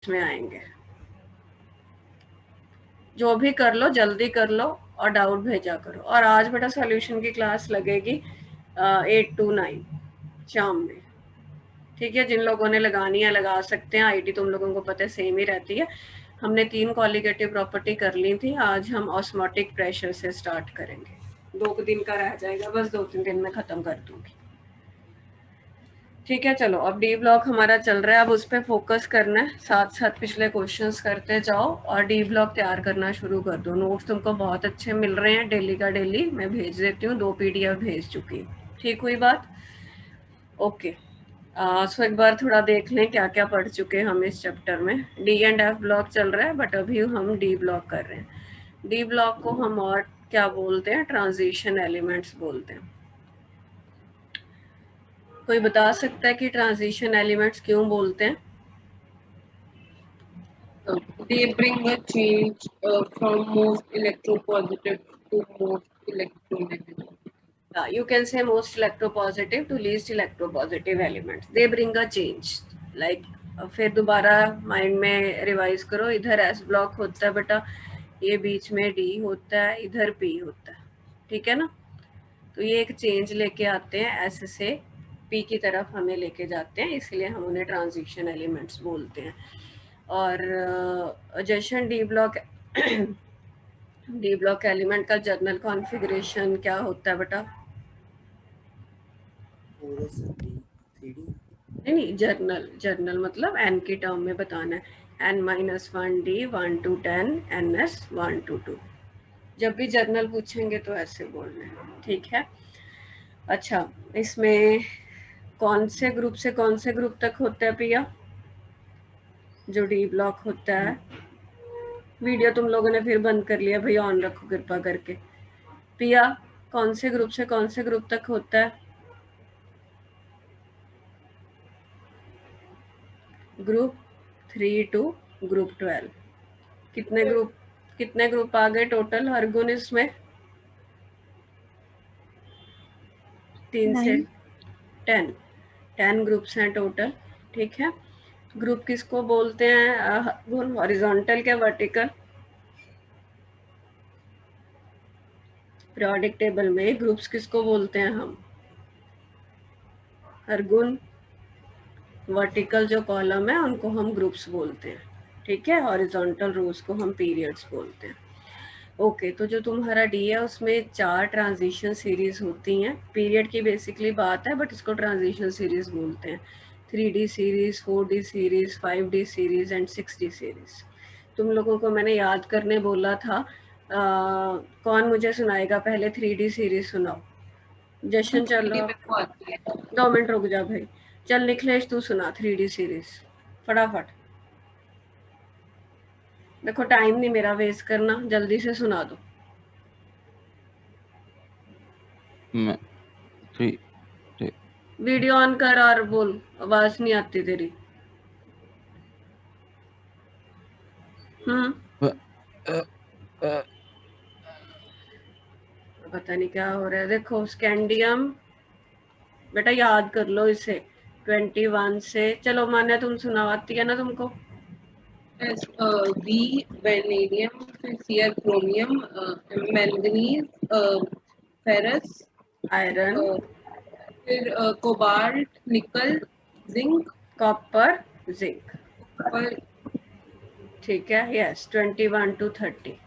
में आएंगे। जो भी कर लो जल्दी कर लो और डाउट भेजा करो। और आज बेटा सॉल्यूशन की क्लास लगेगी 8 to 9 शाम में, ठीक है। जिन लोगों ने लगानी है लगा सकते हैं, आईडी तुम लोगों को पता है सेम ही रहती है। हमने 3 कॉलिगेटिव प्रॉपर्टी कर ली थी, आज हम ऑस्मोटिक प्रेशर से स्टार्ट करेंगे। 2 दिन का रह जाएगा, बस 2-3 दिन में खत्म कर दूंगी, ठीक है। चलो अब डी ब्लॉक हमारा चल रहा है, अब उस पर फोकस करना है, साथ साथ पिछले क्वेश्चंस करते जाओ और डी ब्लॉक तैयार करना शुरू कर दो। नोट्स तुमको बहुत अच्छे मिल रहे हैं, डेली का डेली मैं भेज देती हूँ, 2 PDF भेज चुकी हूँ, ठीक हुई बात। ओके सो एक बार थोड़ा देख लें क्या क्या पढ़ चुके हैं हम इस चैप्टर में। डी एंड एफ ब्लॉक चल रहा है बट अभी हम डी ब्लॉक कर रहे हैं। डी ब्लॉक को हम और क्या बोलते हैं, ट्रांजिशन एलिमेंट्स बोलते हैं। कोई बता सकता है कि ट्रांजिशन एलिमेंट्स क्यों बोलते हैं? They bring a change from most electropositive to most electronegative. You can say most electropositive to least electropositive elements. They bring a change. Like फिर दोबारा माइंड में रिवाइज करो, इधर एस ब्लॉक होता है बेटा, ये बीच में डी होता है, इधर पी होता है, ठीक है ना। तो ये एक चेंज लेके आते हैं, एस से पी की तरफ हमें लेके जाते हैं, इसलिए हम उन्हें ट्रांजिशन एलिमेंट्स बोलते हैं। और जशन D block D block element का जर्नल कॉन्फ़िगरेशन क्या होता है बेटा? नहीं, जर्नल मतलब एन की टर्म में बताना है, n-1 d 1 to 10 ns 1 to 2। जब भी जर्नल पूछेंगे तो ऐसे बोलना है, ठीक है। अच्छा, इसमें कौन से ग्रुप तक होता है पिया जो डी ब्लॉक होता है? वीडियो तुम लोगों ने फिर बंद कर लिया, भैया ऑन रखो कृपा करके। पिया कौन से ग्रुप तक होता है? Group 3 to group 12। कितने ग्रुप आ गए टोटल हर गुण इसमें? 3 से 10 ग्रुप्स हैं टोटल, ठीक है। ग्रुप किसको बोलते हैं? हॉरिजॉन्टल क्या वर्टिकल? पीरियोडिक टेबल में ग्रुप्स किसको बोलते हैं हम? हर गुण वर्टिकल जो कॉलम है उनको हम ग्रुप्स बोलते हैं, ठीक है। हॉरिजॉन्टल रोज को हम पीरियड्स बोलते हैं। ओके तो जो तुम्हारा डी है उसमें 4 ट्रांजिशन सीरीज होती हैं। पीरियड की बेसिकली बात है बट इसको ट्रांजिशन सीरीज बोलते हैं। 3D series, 4D series, 5D series and 6D series. तुम लोगों को मैंने याद करने बोला था, कौन मुझे सुनाएगा? पहले 3D सीरीज सुनाओ। जशन चलो 2 मिनट रुक जा भाई, चल निखिलेश तू सुना 3D सीरीज फटाफट। देखो टाइम नहीं मेरा वेस्ट करना, जल्दी से सुना दो। वीडियो ऑन कर और बोल, आवाज नहीं आती तेरी। पता नहीं क्या हो रहा है। देखो स्कैंडियम बेटा याद कर लो इसे 21 से। चलो मान्या तुम सुनाओ, आती है ना तुमको? V vanadium, Cr chromium, manganese, ferrous, iron, फिर कोबाल्ट, निकल, जिंक, कॉपर, जिंक, और ठीक है। यस 21 to 30,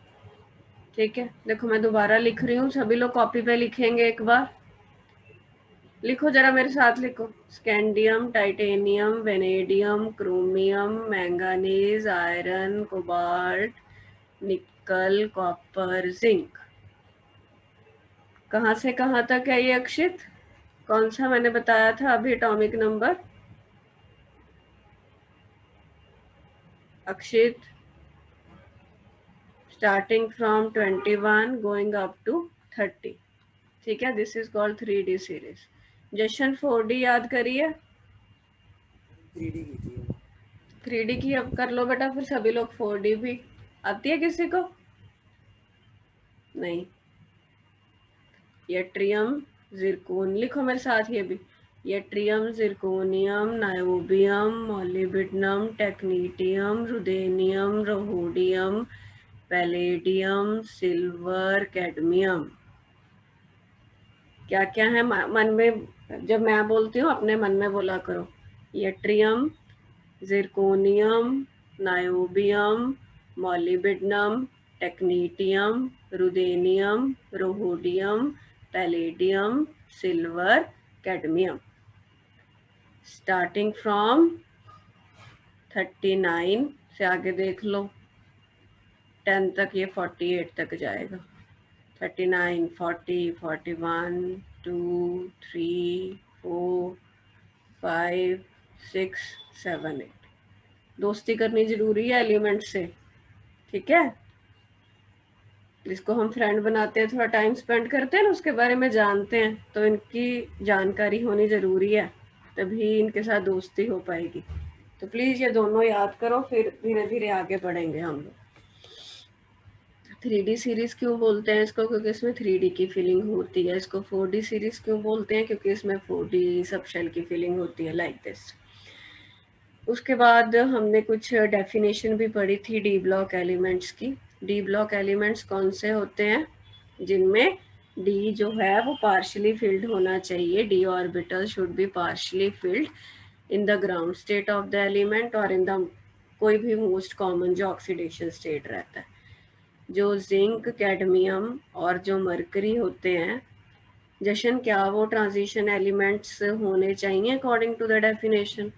ठीक है। देखो मैं दोबारा लिख रही हूँ, सभी लोग कॉपी पे लिखेंगे एक बार। लिखो जरा मेरे साथ लिखो। Scandium, titanium, vanadium, chromium, manganese, iron, cobalt, निकल, कॉपर, जिंक। कहाँ से कहाँ तक है ये अक्षित? कौन सा मैंने बताया था अभी atomic number? Akshit starting from 21 going up to 30, ठीक है। This is called 3D series. Jashan 4D याद करिए। 3D की अब कर लो बेटा, फिर सभी लोग 4D भी। आती है किसी को? नहीं। यट्रियम, जिरकोन, लिखो मेरे साथ ये भी। Yttrium, zirconium, niobium, molybdenum, technetium, ruthenium, rhodium, palladium, silver, cadmium. क्या क्या है मन में, जब मैं बोलती हूँ अपने मन में बोला करो। Yttrium, zirconium, niobium, molybdenum, technetium, ruthenium, rhodium, palladium, silver, cadmium. Starting from 39 से आगे देख लो, 10 तक, ये 48 तक जाएगा। 39, 40, 41, 2, 3, 4, 5, 6, 7, 8। दोस्ती करनी जरूरी है एलिमेंट से, ठीक है। जिसको हम फ्रेंड बनाते हैं, थोड़ा टाइम स्पेंड करते हैं ना, उसके बारे में जानते हैं, तो इनकी जानकारी होनी ज़रूरी है, तभी इनके साथ दोस्ती हो पाएगी। तो प्लीज़ ये दोनों याद करो, फिर धीरे धीरे आगे बढ़ेंगे हम लोग। 3D सीरीज़ क्यों बोलते हैं इसको? क्योंकि इसमें 3D की फीलिंग होती है। इसको 4D सीरीज़ क्यों बोलते हैं? क्योंकि इसमें 4D सब शेल की फीलिंग होती है, लाइक दिस। उसके बाद हमने कुछ डेफिनेशन भी पढ़ी थी डी ब्लॉक एलिमेंट्स की। डी ब्लॉक एलिमेंट्स कौन से होते हैं? जिनमें डी जो है वो पार्शियली फिल्ड होना चाहिए। D orbital should be partially filled in the ground state of the element और इन द कोई भी मोस्ट कॉमन जो ऑक्सीडेशन स्टेट रहता है। जो जिंक, कैडमियम और जो मरकरी होते हैं, जशन क्या वो ट्रांजिशन एलिमेंट्स होने चाहिए अकॉर्डिंग टू द डेफिनेशन?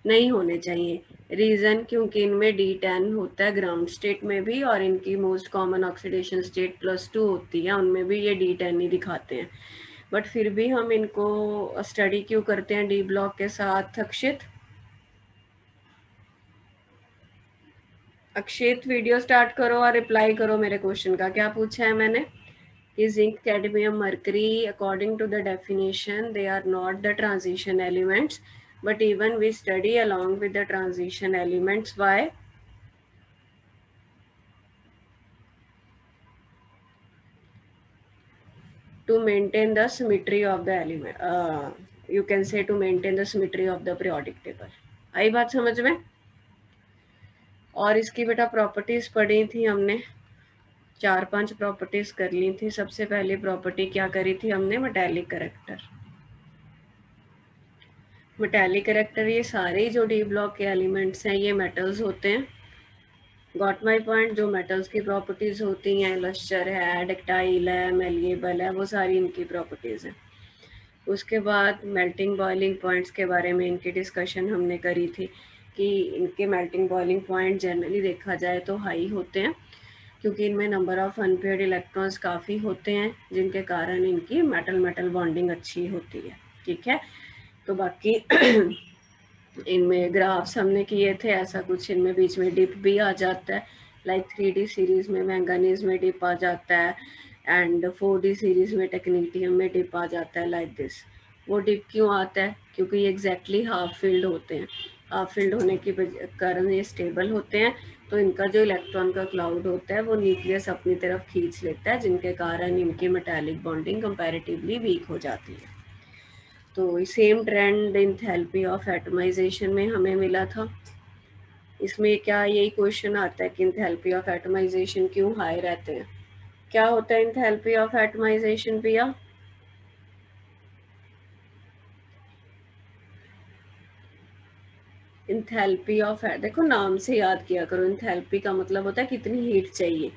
नहीं होने चाहिए। रीज़न, क्योंकि इनमें D10 होता है ग्राउंड स्टेट में भी, और इनकी मोस्ट कॉमन ऑक्सीडेशन स्टेट +2 होती है, उनमें भी ये D10 ही दिखाते हैं। बट फिर भी हम इनको स्टडी क्यों करते हैं डी ब्लॉक के साथ? अक्षित वीडियो स्टार्ट करो और रिप्लाई करो मेरे क्वेश्चन का। क्या पूछा है मैंने? कि zinc, cadmium, mercury according to the definition they are not the transition elements, but even we study along with the transition elements. Why? To maintain the symmetry of the element, you can say to maintain the symmetry of the periodic table. आई बात समझ में? और इसकी बेटा properties पढ़ी थी हमने, 4-5 properties कर ली थी। सबसे पहली प्रॉपर्टी क्या करी थी हमने? Metallic character. मेटालिक कैरेक्टर, ये सारे जो डी ब्लॉक के एलिमेंट्स हैं ये मेटल्स होते हैं। Got my point? जो मेटल्स की प्रॉपर्टीज होती हैं, लस्टर है, डक्टाइल है, मेलिएबल है, वो सारी इनकी प्रॉपर्टीज हैं। उसके बाद मेल्टिंग बॉइलिंग पॉइंट्स के बारे में इनकी डिस्कशन हमने करी थी कि इनके मेल्टिंग बॉइलिंग पॉइंट जनरली देखा जाए तो हाई होते हैं, क्योंकि इनमें नंबर ऑफ अनपेयर्ड इलेक्ट्रॉन्स काफ़ी होते हैं, जिनके कारण इनकी मेटल मेटल बॉन्डिंग अच्छी होती है, ठीक है। तो बाकी इनमें ग्राफ्स हमने किए थे, ऐसा कुछ इनमें बीच में डिप भी आ जाता है, लाइक 3D सीरीज़ में मैंगनीज में डिप आ जाता है, एंड 4D सीरीज़ में टेक्नीटियम में डिप आ जाता है, लाइक दिस। वो डिप क्यों आता है? क्योंकि ये एग्जैक्टली हाफ फिल्ड होते हैं। हाफ फिल्ड होने के कारण ये स्टेबल होते हैं, तो इनका जो इलेक्ट्रॉन का क्लाउड होता है वो न्यूक्लियस अपनी तरफ खींच लेता है, जिनके कारण इनकी मेटालिक बॉन्डिंग कंपैरेटिवली वीक हो जाती है। तो same trend enthalpy of atomization में हमें मिला था। इसमें क्या यही क्वेश्चन आता है कि एंथैल्पी ऑफ एटमाइजेशन क्यों हाई रहते हैं? क्या होता है एंथैल्पी ऑफ एटमाइजेशन पिया? एंथैल्पी ऑफ, देखो नाम से याद किया करो। एंथैल्पी का मतलब होता है कितनी हीट चाहिए।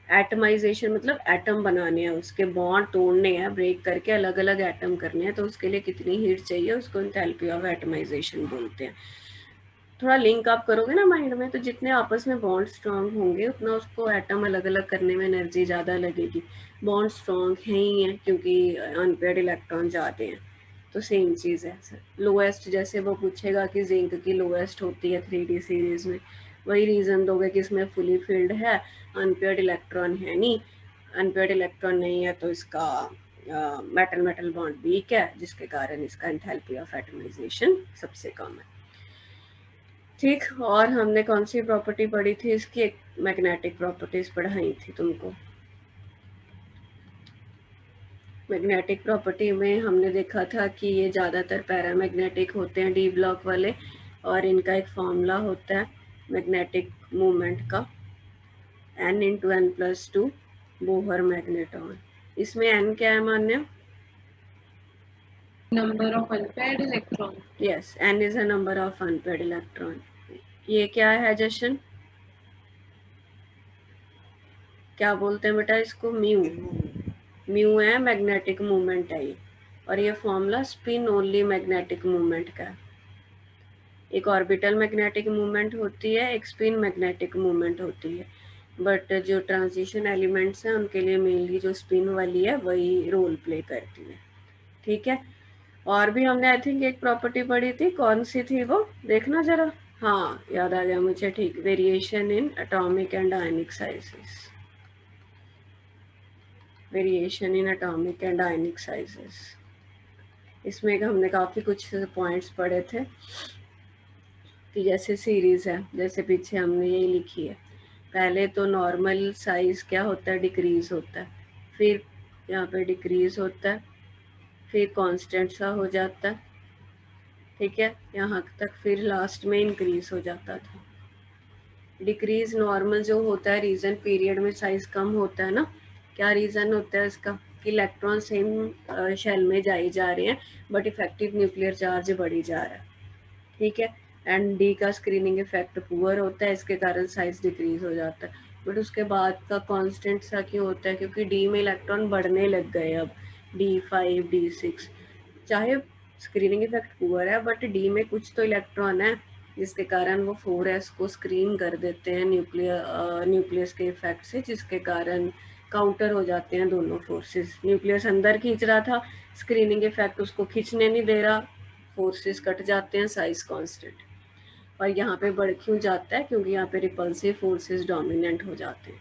एटमाइजेशन मतलब एटम बनाने हैं, उसके बॉन्ड तोड़ने हैं, ब्रेक करके अलग अलग एटम करने हैं, तो उसके लिए कितनी हीट चाहिए, उसको एंथैल्पी ऑफ एटमाइजेशन बोलते हैं। थोड़ा लिंक आप करोगे ना माइंड में, तो जितने आपस में बॉन्ड स्ट्रॉन्ग होंगे उतना उसको एटम अलग अलग करने में एनर्जी ज़्यादा लगेगी। बॉन्ड स्ट्रॉन्ग है ही है क्योंकि अनपेयर्ड इलेक्ट्रॉन जाते हैं, तो सेम चीज़ है सर। लोएस्ट, जैसे वो पूछेगा कि जिंक की लोएस्ट होती है 3D सीरीज़ में, वही रीज़न दोगे कि इसमें फुली फिल्ड है, अनपेयर्ड इलेक्ट्रॉन है नहीं। अनपेयर्ड इलेक्ट्रॉन नहीं है तो इसका मेटल मेटल बॉन्ड वीक है, जिसके कारण इसका एंथैल्पी ऑफ एटमाइजेशन सबसे कम है, ठीक। और हमने कौन सी प्रॉपर्टी पढ़ी थी इसकी? एक मैग्नेटिक प्रॉपर्टीज पढ़ाई थी तुमको। मैग्नेटिक प्रॉपर्टी में हमने देखा था कि ये ज़्यादातर पैरामैग्नेटिक होते हैं डी ब्लॉक वाले, और इनका एक फॉर्मूला होता है मैग्नेटिक मोमेंट का, n into n plus two Bohr magneton. इसमें n क्या है मान्य? Number of unpaired electron. Yes, n is a number of unpaired electron. ये क्या है जशन? क्या बोलते हैं बेटा इसको? म्यू। म्यू है, मैग्नेटिक मूवमेंट है ये, और ये formula spin only magnetic movement का है। एक ऑर्बिटल मैग्नेटिक मूवमेंट होती है, एक स्पिन मैग्नेटिक मूवमेंट होती है, बट जो ट्रांजिशन एलिमेंट्स हैं उनके लिए मेनली जो स्पिन वाली है वही रोल प्ले करती है। ठीक है, और भी हमने आई थिंक एक प्रॉपर्टी पढ़ी थी, कौन सी थी वो? देखना जरा। हाँ, याद आ गया मुझे, ठीक, variation in atomic and ionic sizes. Variation in atomic and ionic sizes, इसमें हमने काफ़ी कुछ पॉइंट्स पढ़े थे कि जैसे सीरीज़ है, जैसे पीछे हमने यही लिखी है, पहले तो नॉर्मल साइज़ क्या होता है? डिक्रीज़ होता है, फिर यहाँ पे डिक्रीज़ होता है, फिर कांस्टेंट सा हो जाता है, ठीक है, यहाँ तक, फिर लास्ट में इंक्रीज़ हो जाता था। डिक्रीज़ नॉर्मल जो होता है, रीज़न पीरियड में साइज़ कम होता है ना, क्या रीज़न होता है इसका? कि इलेक्ट्रॉन सेम शेल में जाए जा रहे हैं बट इफेक्टिव न्यूक्लियर चार्ज बढ़ी जा रहा है, ठीक है, एंड डी का स्क्रीनिंग इफेक्ट पुअर होता है, इसके कारण साइज डिक्रीज हो जाता है। बट उसके बाद का कांस्टेंट सा क्यों होता है? क्योंकि डी में इलेक्ट्रॉन बढ़ने लग गए अब, D5 D6, चाहे स्क्रीनिंग इफेक्ट पुअर है बट डी में कुछ तो इलेक्ट्रॉन है जिसके कारण वो 4s को स्क्रीन कर देते हैं न्यूक्लियस के इफेक्ट से, जिसके कारण काउंटर हो जाते हैं दोनों फोर्सेस। न्यूक्लियस अंदर खींच रहा था, स्क्रीनिंग इफेक्ट उसको खींचने नहीं दे रहा, फोर्सेस कट जाते हैं, साइज कांस्टेंट। और यहाँ पे बढ़ क्यों जाता है? क्योंकि यहाँ पे रिपल्सिव फोर्सेस डोमिनेंट हो जाते हैं।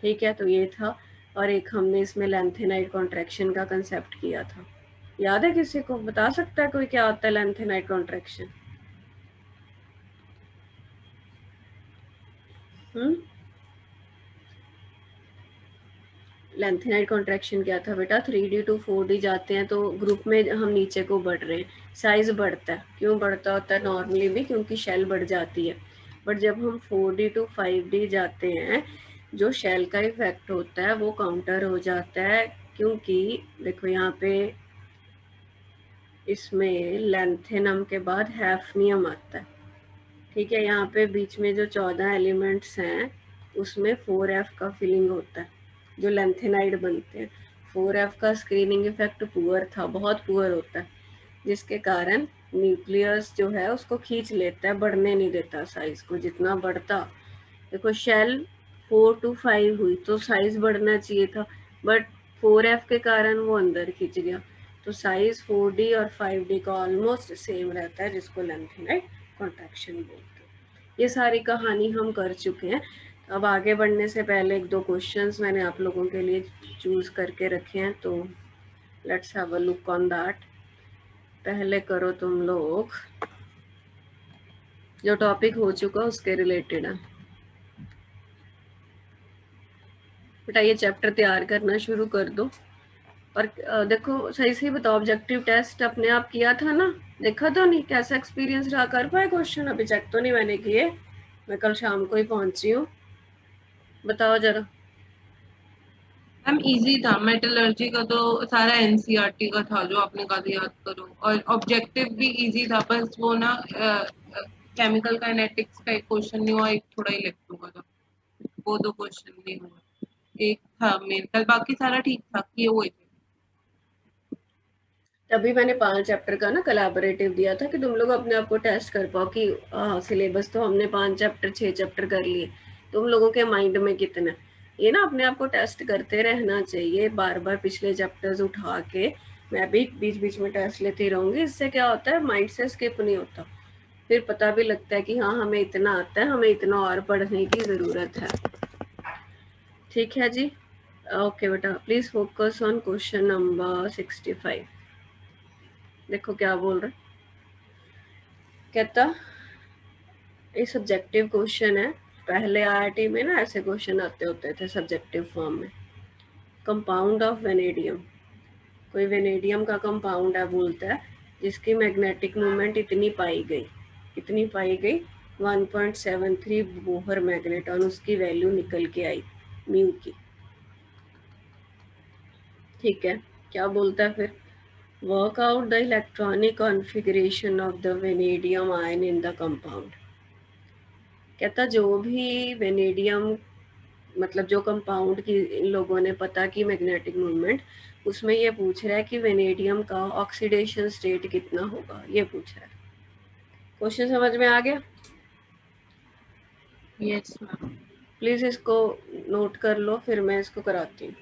ठीक है, तो ये था। और एक हमने इसमें लेंथेनाइट कॉन्ट्रैक्शन का कंसेप्ट किया था, याद है किसी को? बता सकता है कोई क्या होता है लेंथेनाइट कॉन्ट्रैक्शन? लेंथेनाइट कॉन्ट्रैक्शन क्या था बेटा? 3D टू 4D जाते हैं तो ग्रुप में हम नीचे को बढ़ रहे हैं, साइज बढ़ता है। क्यों बढ़ता होता है नॉर्मली भी? क्योंकि शेल बढ़ जाती है। बट जब हम 4D टू 5D जाते हैं, जो शेल का इफेक्ट होता है वो काउंटर हो जाता है, क्योंकि देखो यहाँ पे इसमें लेंथेनम के बाद हैफनियम आता है, ठीक है। यहाँ पे बीच में जो 14 एलिमेंट्स हैं उसमें 4f का फिलिंग होता है, जो लेंथेनाइड बनते हैं। 4f का स्क्रीनिंग इफेक्ट पुअर था, बहुत पुअर होता है, जिसके कारण न्यूक्लियस जो है उसको खींच लेता है, बढ़ने नहीं देता साइज को। जितना बढ़ता, देखो शेल 4 to 5 हुई तो साइज बढ़ना चाहिए था, बट 4f के कारण वो अंदर खींच गया, तो साइज 4D और 5D का ऑलमोस्ट सेम रहता है, जिसको लेंथेनाइट कॉन्ट्रैक्शन बोलते हैं। ये सारी कहानी हम कर चुके हैं। अब आगे बढ़ने से पहले एक दो क्वेश्चंस मैंने आप लोगों के लिए चूज करके रखे हैं, तो let's have a look on that. पहले करो तुम लोग, जो टॉपिक हो चुका उसके रिलेटेड है बेटा, ये चैप्टर तैयार करना शुरू कर दो। और देखो सही से बताओ, ऑब्जेक्टिव टेस्ट अपने आप किया था ना? देखा तो नहीं कैसा एक्सपीरियंस रहा? कर पाए क्वेश्चन? अभी चेक तो नहीं मैंने किए, मैं कल शाम को ही पहुंची हूँ, बताओ जरा। मैम इजी था, मेटलर्जी का तो सारा एनसीईआरटी का था जो आपने कहा था याद करो, और ऑब्जेक्टिव भी इजी था, बस वो ना केमिकल काइनेटिक्स का एक क्वेश्चन नहीं हुआ, एक थोड़ा इलेक्ट्रो का था, वो दो क्वेश्चन नहीं हुआ, एक था मेन, कल बाकी सारा ठीक ठाक किए हुए थे। तभी मैंने 5 चैप्टर का ना कोलैबोरेटिव दिया था कि तुम लोग अपने आप को टेस्ट कर पाओ कि सिलेबस तो हमने 5 चैप्टर 6 चैप्टर कर लिए, तुम लोगों के माइंड में कितना। ये ना अपने आप को टेस्ट करते रहना चाहिए, बार बार पिछले चैप्टर्स उठा के। मैं भी बीच बीच में टेस्ट लेती रहूंगी, इससे क्या होता है माइंड से स्किप नहीं होता, फिर पता भी लगता है कि हाँ हमें इतना आता है, हमें इतना और पढ़ने की ज़रूरत है। ठीक है जी, ओके बेटा, please focus on question number 65। देखो क्या बोल रहे, कहता ये सब्जेक्टिव क्वेश्चन है। पहले आईआईटी में ना ऐसे क्वेश्चन आते होते थे सब्जेक्टिव फॉर्म में। कंपाउंड ऑफ वेनेडियम, कोई वेनेडियम का कंपाउंड है बोलता है जिसकी मैग्नेटिक मोमेंट इतनी पाई गई, कितनी पाई गई 1.73 बोहर मैग्नेटॉन, उसकी वैल्यू निकल के आई म्यू की। ठीक है, क्या बोलता है फिर, work out the electronic configuration of the vanadium ion in the compound. कहता जो भी वेनेडियम मतलब जो कंपाउंड की इन लोगों ने पता की मैग्नेटिक मूवमेंट, उसमें ये पूछ रहा है कि वेनेडियम का ऑक्सीडेशन स्टेट कितना होगा, ये पूछ रहा है। क्वेश्चन समझ में आ गया? Yes ma'am. प्लीज इसको नोट कर लो, फिर मैं इसको कराती हूँ।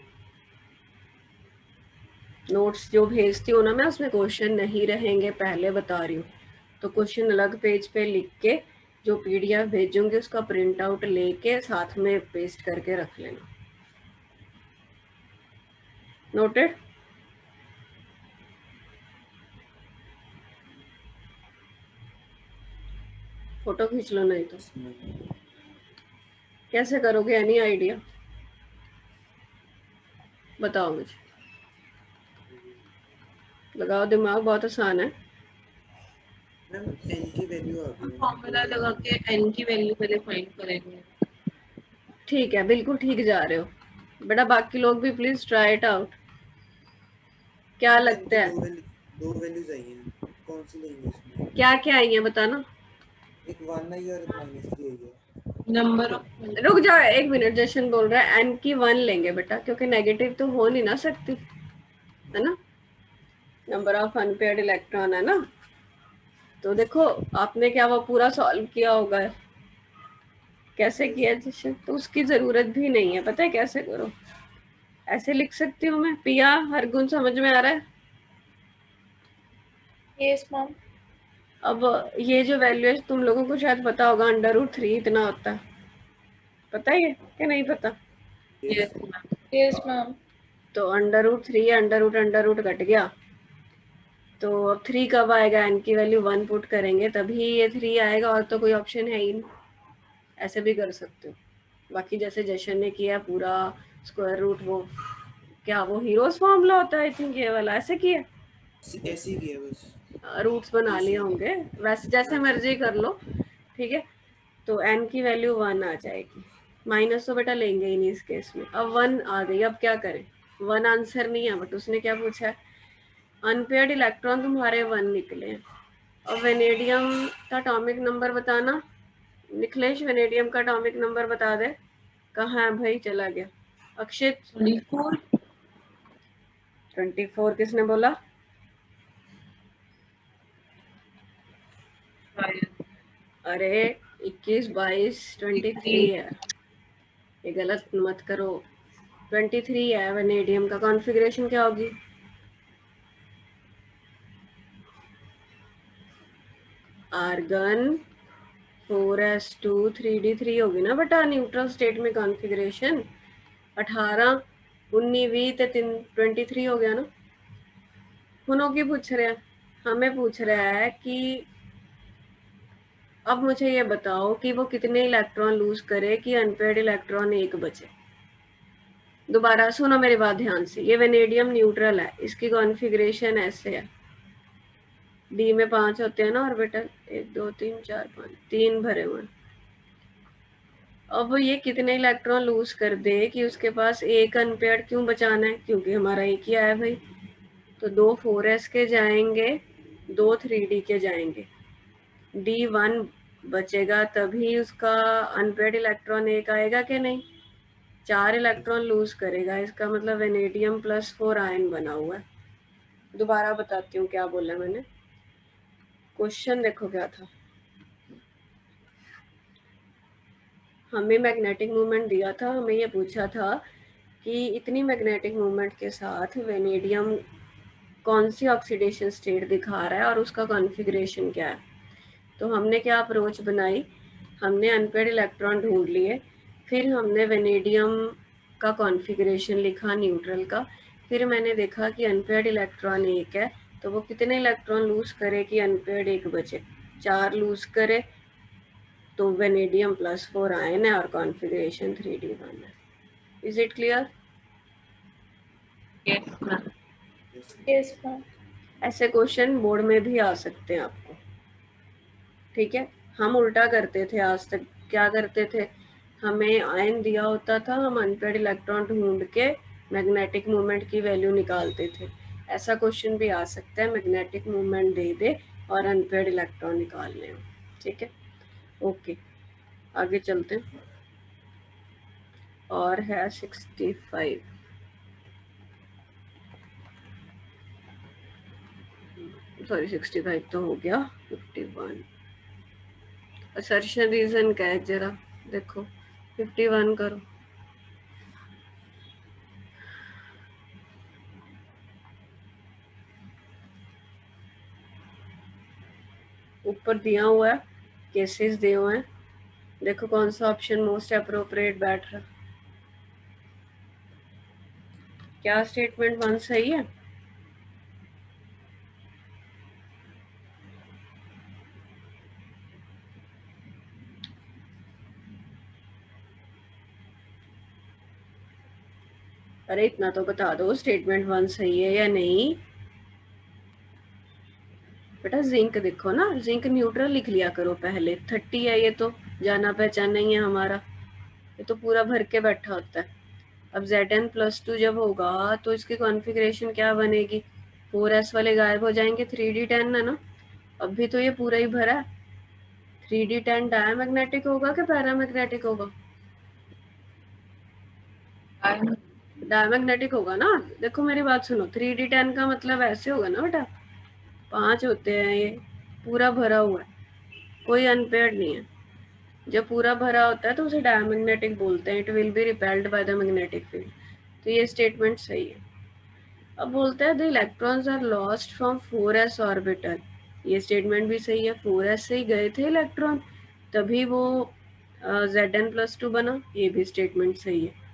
नोट्स जो भेजती हूँ ना मैं, उसमें क्वेश्चन नहीं रहेंगे, पहले बता रही हूँ। तो क्वेश्चन अलग पेज पे लिख के जो पीडीएफ भेजूंगी उसका प्रिंट आउट लेके साथ में पेस्ट करके रख लेना। नोटेड? फोटो खींच लो नहीं तो। कैसे करोगे, एनी आइडिया? बताओ मुझे, लगाओ दिमाग, बहुत आसान है। मैम n की वैल्यू आ गई है। फॉर्मूला लगा के n की वैल्यू पहले फाइंड करेंगे। ठीक है, बिल्कुल ठीक जा रहे हो बेटा, बाकी लोग भी प्लीज ट्राई इट आउट। क्या मैम n लगता की है, दो वैल्यूज आई हैं, कौन सी लेंगे इसमें? क्या क्या आई है बताना। एक 1 आई और एक -3 आई है। नंबर ऑफ रुक जाओ एक मिनट, जशन बोल रहा है एन की 1 लेंगे बेटा, क्योंकि नेगेटिव तो हो नहीं ना सकती, है ना, नंबर ऑफ अनपेयर्ड इलेक्ट्रॉन है ना। तो देखो आपने क्या वो पूरा सॉल्व किया होगा, कैसे किया जशन, तो उसकी जरूरत भी नहीं है, पता है कैसे करो, ऐसे लिख सकती हूँ मैं। पिया, हर गुण समझ में आ रहा है? Yes ma'am. अब ये जो वैल्यू है तुम लोगों को शायद पता होगा, √3 इतना होता है, पता है कि नहीं पता? Yes ma'am. Yes ma'am. तो √3 अंडर रूट कट गया, तो अब 3 कब आएगा, एन की वैल्यू 1 पुट करेंगे तभी ये 3 आएगा, और तो कोई ऑप्शन है ही नहीं। ऐसे भी कर सकते हो, बाकी जैसे जशन ने किया पूरा स्क्वायर रूट, वो क्या वो हीरोज फॉर्मूला होता है आई थिंक, ये वाला ऐसे किया, ऐसे ही किया बस। रूट्स बना लिए होंगे, वैसे जैसे मर्जी कर लो। ठीक है, तो एन की वैल्यू 1 आ जाएगी, माइनस तो बेटा लेंगे ही नहीं इस केस में। अब 1 आ गई, अब क्या करें, 1 आंसर नहीं है, बट उसने क्या पूछा है, अनपेयर्ड इलेक्ट्रॉन तुम्हारे 1 निकले हैं। और वेनेडियम का एटॉमिक नंबर बताना, निखिलेश वेनेडियम का एटॉमिक नंबर बता दे, कहाँ है भाई, चला गया। अक्षित 24 24 किसने बोला? अरे 21 22 23 है, ये गलत मत करो, 23 है वेनेडियम का। कॉन्फ़िगरेशन क्या होगी, आर्गन 4s2 3d3 होगी ना बेटा, न्यूट्रल स्टेट में कॉन्फ़िगरेशन 18 19 20 23 हो गया ना। हुनों की पूछ रहे हैं, हमें पूछ रहा है कि अब मुझे ये बताओ कि वो कितने इलेक्ट्रॉन लूज करे कि अनपेयर्ड इलेक्ट्रॉन एक बचे। दोबारा सुनो मेरी बात ध्यान से, ये वेनेडियम न्यूट्रल है, इसकी कॉन्फ़िगरेशन ऐसे है, डी में 5 होते हैं ना ऑर्बिटल, 1 2 3 4 5, 3 भरे हुए। अब ये कितने इलेक्ट्रॉन लूज कर दे कि उसके पास एक अनपेयर्ड क्यों बचाना है, क्योंकि हमारा एक ही आया भाई, तो 2 4s के जाएंगे, 2 3d के जाएंगे, d1 बचेगा, तभी उसका अनपेयर्ड इलेक्ट्रॉन एक आएगा कि नहीं, 4 इलेक्ट्रॉन लूज करेगा, इसका मतलब वेनेडियम +4 आयन बना हुआ है। दोबारा बताती हूँ क्या बोला मैंने, क्वेश्चन देखो क्या था, हमें मैग्नेटिक मूवमेंट दिया था, हमें ये पूछा था कि इतनी मैग्नेटिक मूवमेंट के साथ वेनेडियम कौन सी ऑक्सीडेशन स्टेट दिखा रहा है और उसका कॉन्फ़िगरेशन क्या है। तो हमने क्या अप्रोच बनाई, हमने अनपेयर्ड इलेक्ट्रॉन ढूंढ लिए, फिर हमने वेनेडियम का कॉन्फ़िगरेशन लिखा न्यूट्रल का, फिर मैंने देखा कि अनपेयर्ड इलेक्ट्रॉन एक है, तो वो कितने इलेक्ट्रॉन लूज करे कि अनपेयर्ड एक बचे, 4 लूज करे, तो वेनेडियम +4 आयन है और कॉन्फ़िगरेशन 3d1 है। Is it clear? Yes ma'am. Yes, ma'am. ऐसे क्वेश्चन बोर्ड में भी आ सकते हैं आपको, ठीक है। हम उल्टा करते थे आज तक, क्या करते थे, हमें आयन दिया होता था, हम अनपेड इलेक्ट्रॉन ढूंढ के मैग्नेटिक मोमेंट की वैल्यू निकालते थे। ऐसा क्वेश्चन भी आ सकता है, मैग्नेटिक मोमेंट दे दे और अनपेड इलेक्ट्रॉन निकालने हो, ठीक है। ओके, आगे चलते हैं। और है 65, सॉरी 65 तो हो गया, 51 असर्शन रीजन का है, जरा देखो 51 करो। ऊपर दिया हुआ है, केसेस दिए हुए हैं, देखो कौन सा ऑप्शन मोस्ट अप्रोप्रिएट बैठ रहा। क्या स्टेटमेंट 1 सही है? अरे इतना तो बता दो, स्टेटमेंट 1 सही है या नहीं। बेटा जिंक देखो ना, जिंक न्यूट्रल लिख लिया करो पहले। 30 है ये तो जाना पहचाना ही है हमारा, ये तो पूरा भर के बैठा होता है। अब Zn+2 जब होगा तो इसकी कॉन्फ़िगरेशन क्या बनेगी, 4s वाले गायब हो जाएंगे, 3d10 है ना। अब भी तो ये पूरा ही भरा है। 3d10 डायमैग्नेटिक होगा कि पैरामैग्नेटिक होगा? डायमैग्नेटिक होगा ना। देखो मेरी बात सुनो, 3d10 का मतलब ऐसे होगा ना बेटा, 5 होते हैं, ये पूरा भरा हुआ है, कोई अनपेयर्ड नहीं है। जब पूरा भरा होता है तो उसे डायमैग्नेटिक बोलते हैं, it will be repelled by the magnetic field. तो ये स्टेटमेंट सही है। अब बोलता है the electrons are lost from 4s orbital, ये स्टेटमेंट भी सही है, 4s से ही गए थे इलेक्ट्रॉन, तभी वो Zn+2 बना, ये भी स्टेटमेंट सही है।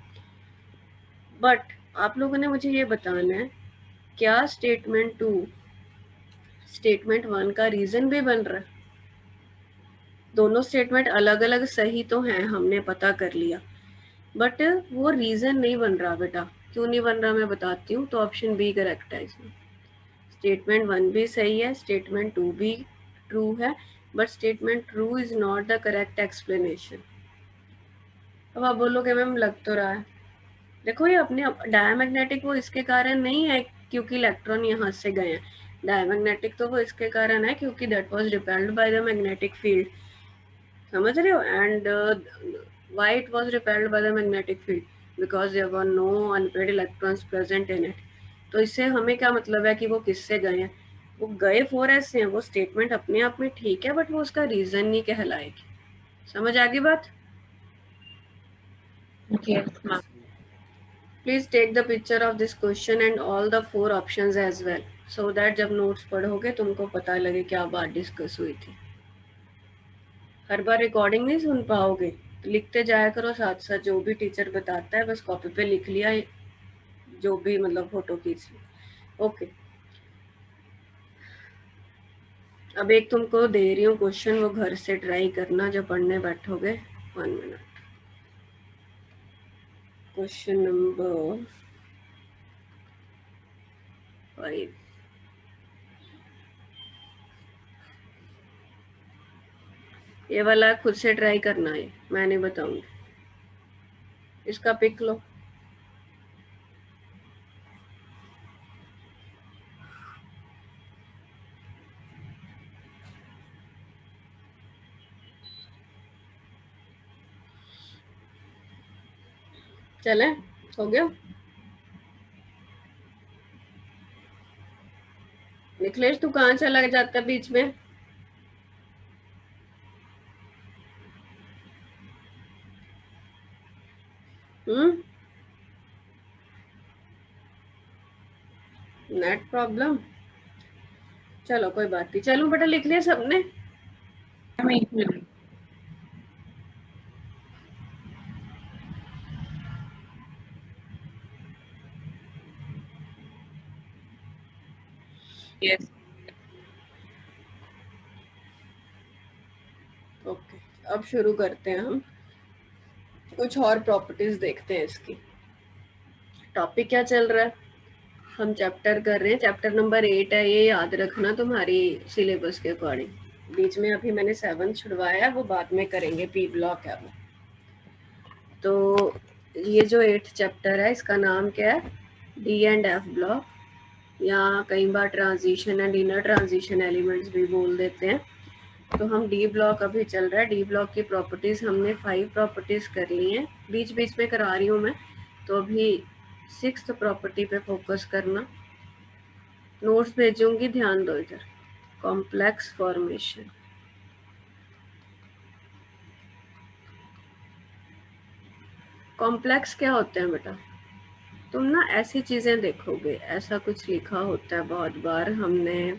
बट आप लोगों ने मुझे ये बताना है, क्या स्टेटमेंट 2 स्टेटमेंट 1 का रीजन भी बन रहा है? दोनों स्टेटमेंट अलग अलग सही तो हैं, हमने पता कर लिया, बट वो रीजन नहीं बन रहा बेटा। क्यों नहीं बन रहा मैं बताती हूँ। तो ऑप्शन बी करेक्ट है इसमें। स्टेटमेंट 1 भी सही है, स्टेटमेंट 2 भी ट्रू है, but statement true is not the correct explanation. अब आप बोलोगे मैम लग तो रहा है, देखो ये अपने डायमैग्नेटिक वो इसके कारण नहीं है क्योंकि इलेक्ट्रॉन यहाँ से गए हैं, डायमैग्नेटिक तो वो इसके कारण है क्योंकि that was repelled by the magnetic field, समझ रहे हो। And why it was repelled by the magnetic field, because there were no unpaid electrons present in it. तो इससे हमें क्या मतलब है कि वो किससे गए हैं, वो गए 4s से हैं। वो स्टेटमेंट अपने आप में ठीक है, बट वो उसका रीजन नहीं कहलाएगी। समझ आ गई बात? Yes, ma'am. Please take the picture of this question and all the 4 options as well, so that जब नोट्स पढ़ोगे तुमको पता लगे क्या बात डिस्कस हुई थी। हर बार रिकॉर्डिंग नहीं सुन पाओगे तो लिखते जाया करो साथ साथ, जो भी टीचर बताता है बस कॉपी पे लिख लिया, जो भी मतलब फोटो खींच ली। ओके, अब एक तुमको दे रही हूँ क्वेश्चन, वो घर से ट्राई करना जब पढ़ने बैठोगे। 1 मिनट। क्वेश्चन नंबर 5, ये वाला खुद से ट्राई करना है, मैं नहीं बताऊंगी। इसका पिक लो। चले, हो गया? निखिलेश तू कहाँ चला जाता है बीच में? नेट प्रॉब्लम, चलो कोई बात नहीं। चलो बेटा लिख लिया सबने? Ma'am, एक मिनट। Yes. ओके, अब शुरू करते हैं हम, कुछ और प्रॉपर्टीज देखते हैं इसकी। टॉपिक क्या चल रहा है? हम चैप्टर कर रहे हैं, चैप्टर नंबर 8 है, ये याद रखना तुम्हारी सिलेबस के अकॉर्डिंग। बीच में अभी मैंने 7 छुड़वाया, वो बाद में करेंगे, पी ब्लॉक है वो। तो ये जो 8th चैप्टर है इसका नाम क्या है, डी एंड एफ ब्लॉक, या कई बार transition and inner transition elements भी बोल देते हैं। तो हम डी ब्लॉक अभी चल रहा है। डी ब्लॉक की प्रॉपर्टीज हमने 5 प्रॉपर्टीज कर ली हैं, बीच बीच में करा रही हूँ मैं, तो अभी 6th प्रॉपर्टी पे फोकस करना। नोट्स भेजूंगी, ध्यान दो इधर। कॉम्प्लेक्स फॉर्मेशन, कॉम्प्लेक्स क्या होते हैं बेटा, तुम ना ऐसी चीजें देखोगे, ऐसा कुछ लिखा होता है बहुत बार, हमने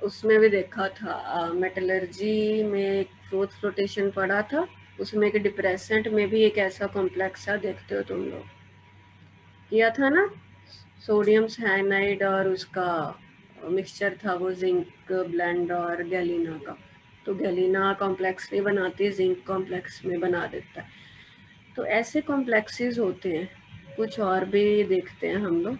उसमें भी देखा था, मेटलर्जी में एक फोर्थ फ्लोटेशन पढ़ा था, उसमें एक डिप्रेसेंट में भी एक ऐसा कॉम्प्लेक्स सा देखते हो तुम लोग, किया था ना, सोडियम साइनाइड और उसका मिक्सचर था वो, जिंक ब्लेंड और गैलीना का। तो गैलीना कॉम्प्लेक्स नहीं बनाती, जिंक कॉम्प्लेक्स में बना देता है। तो ऐसे कॉम्प्लेक्सेस होते हैं, कुछ और भी देखते हैं हम लोग।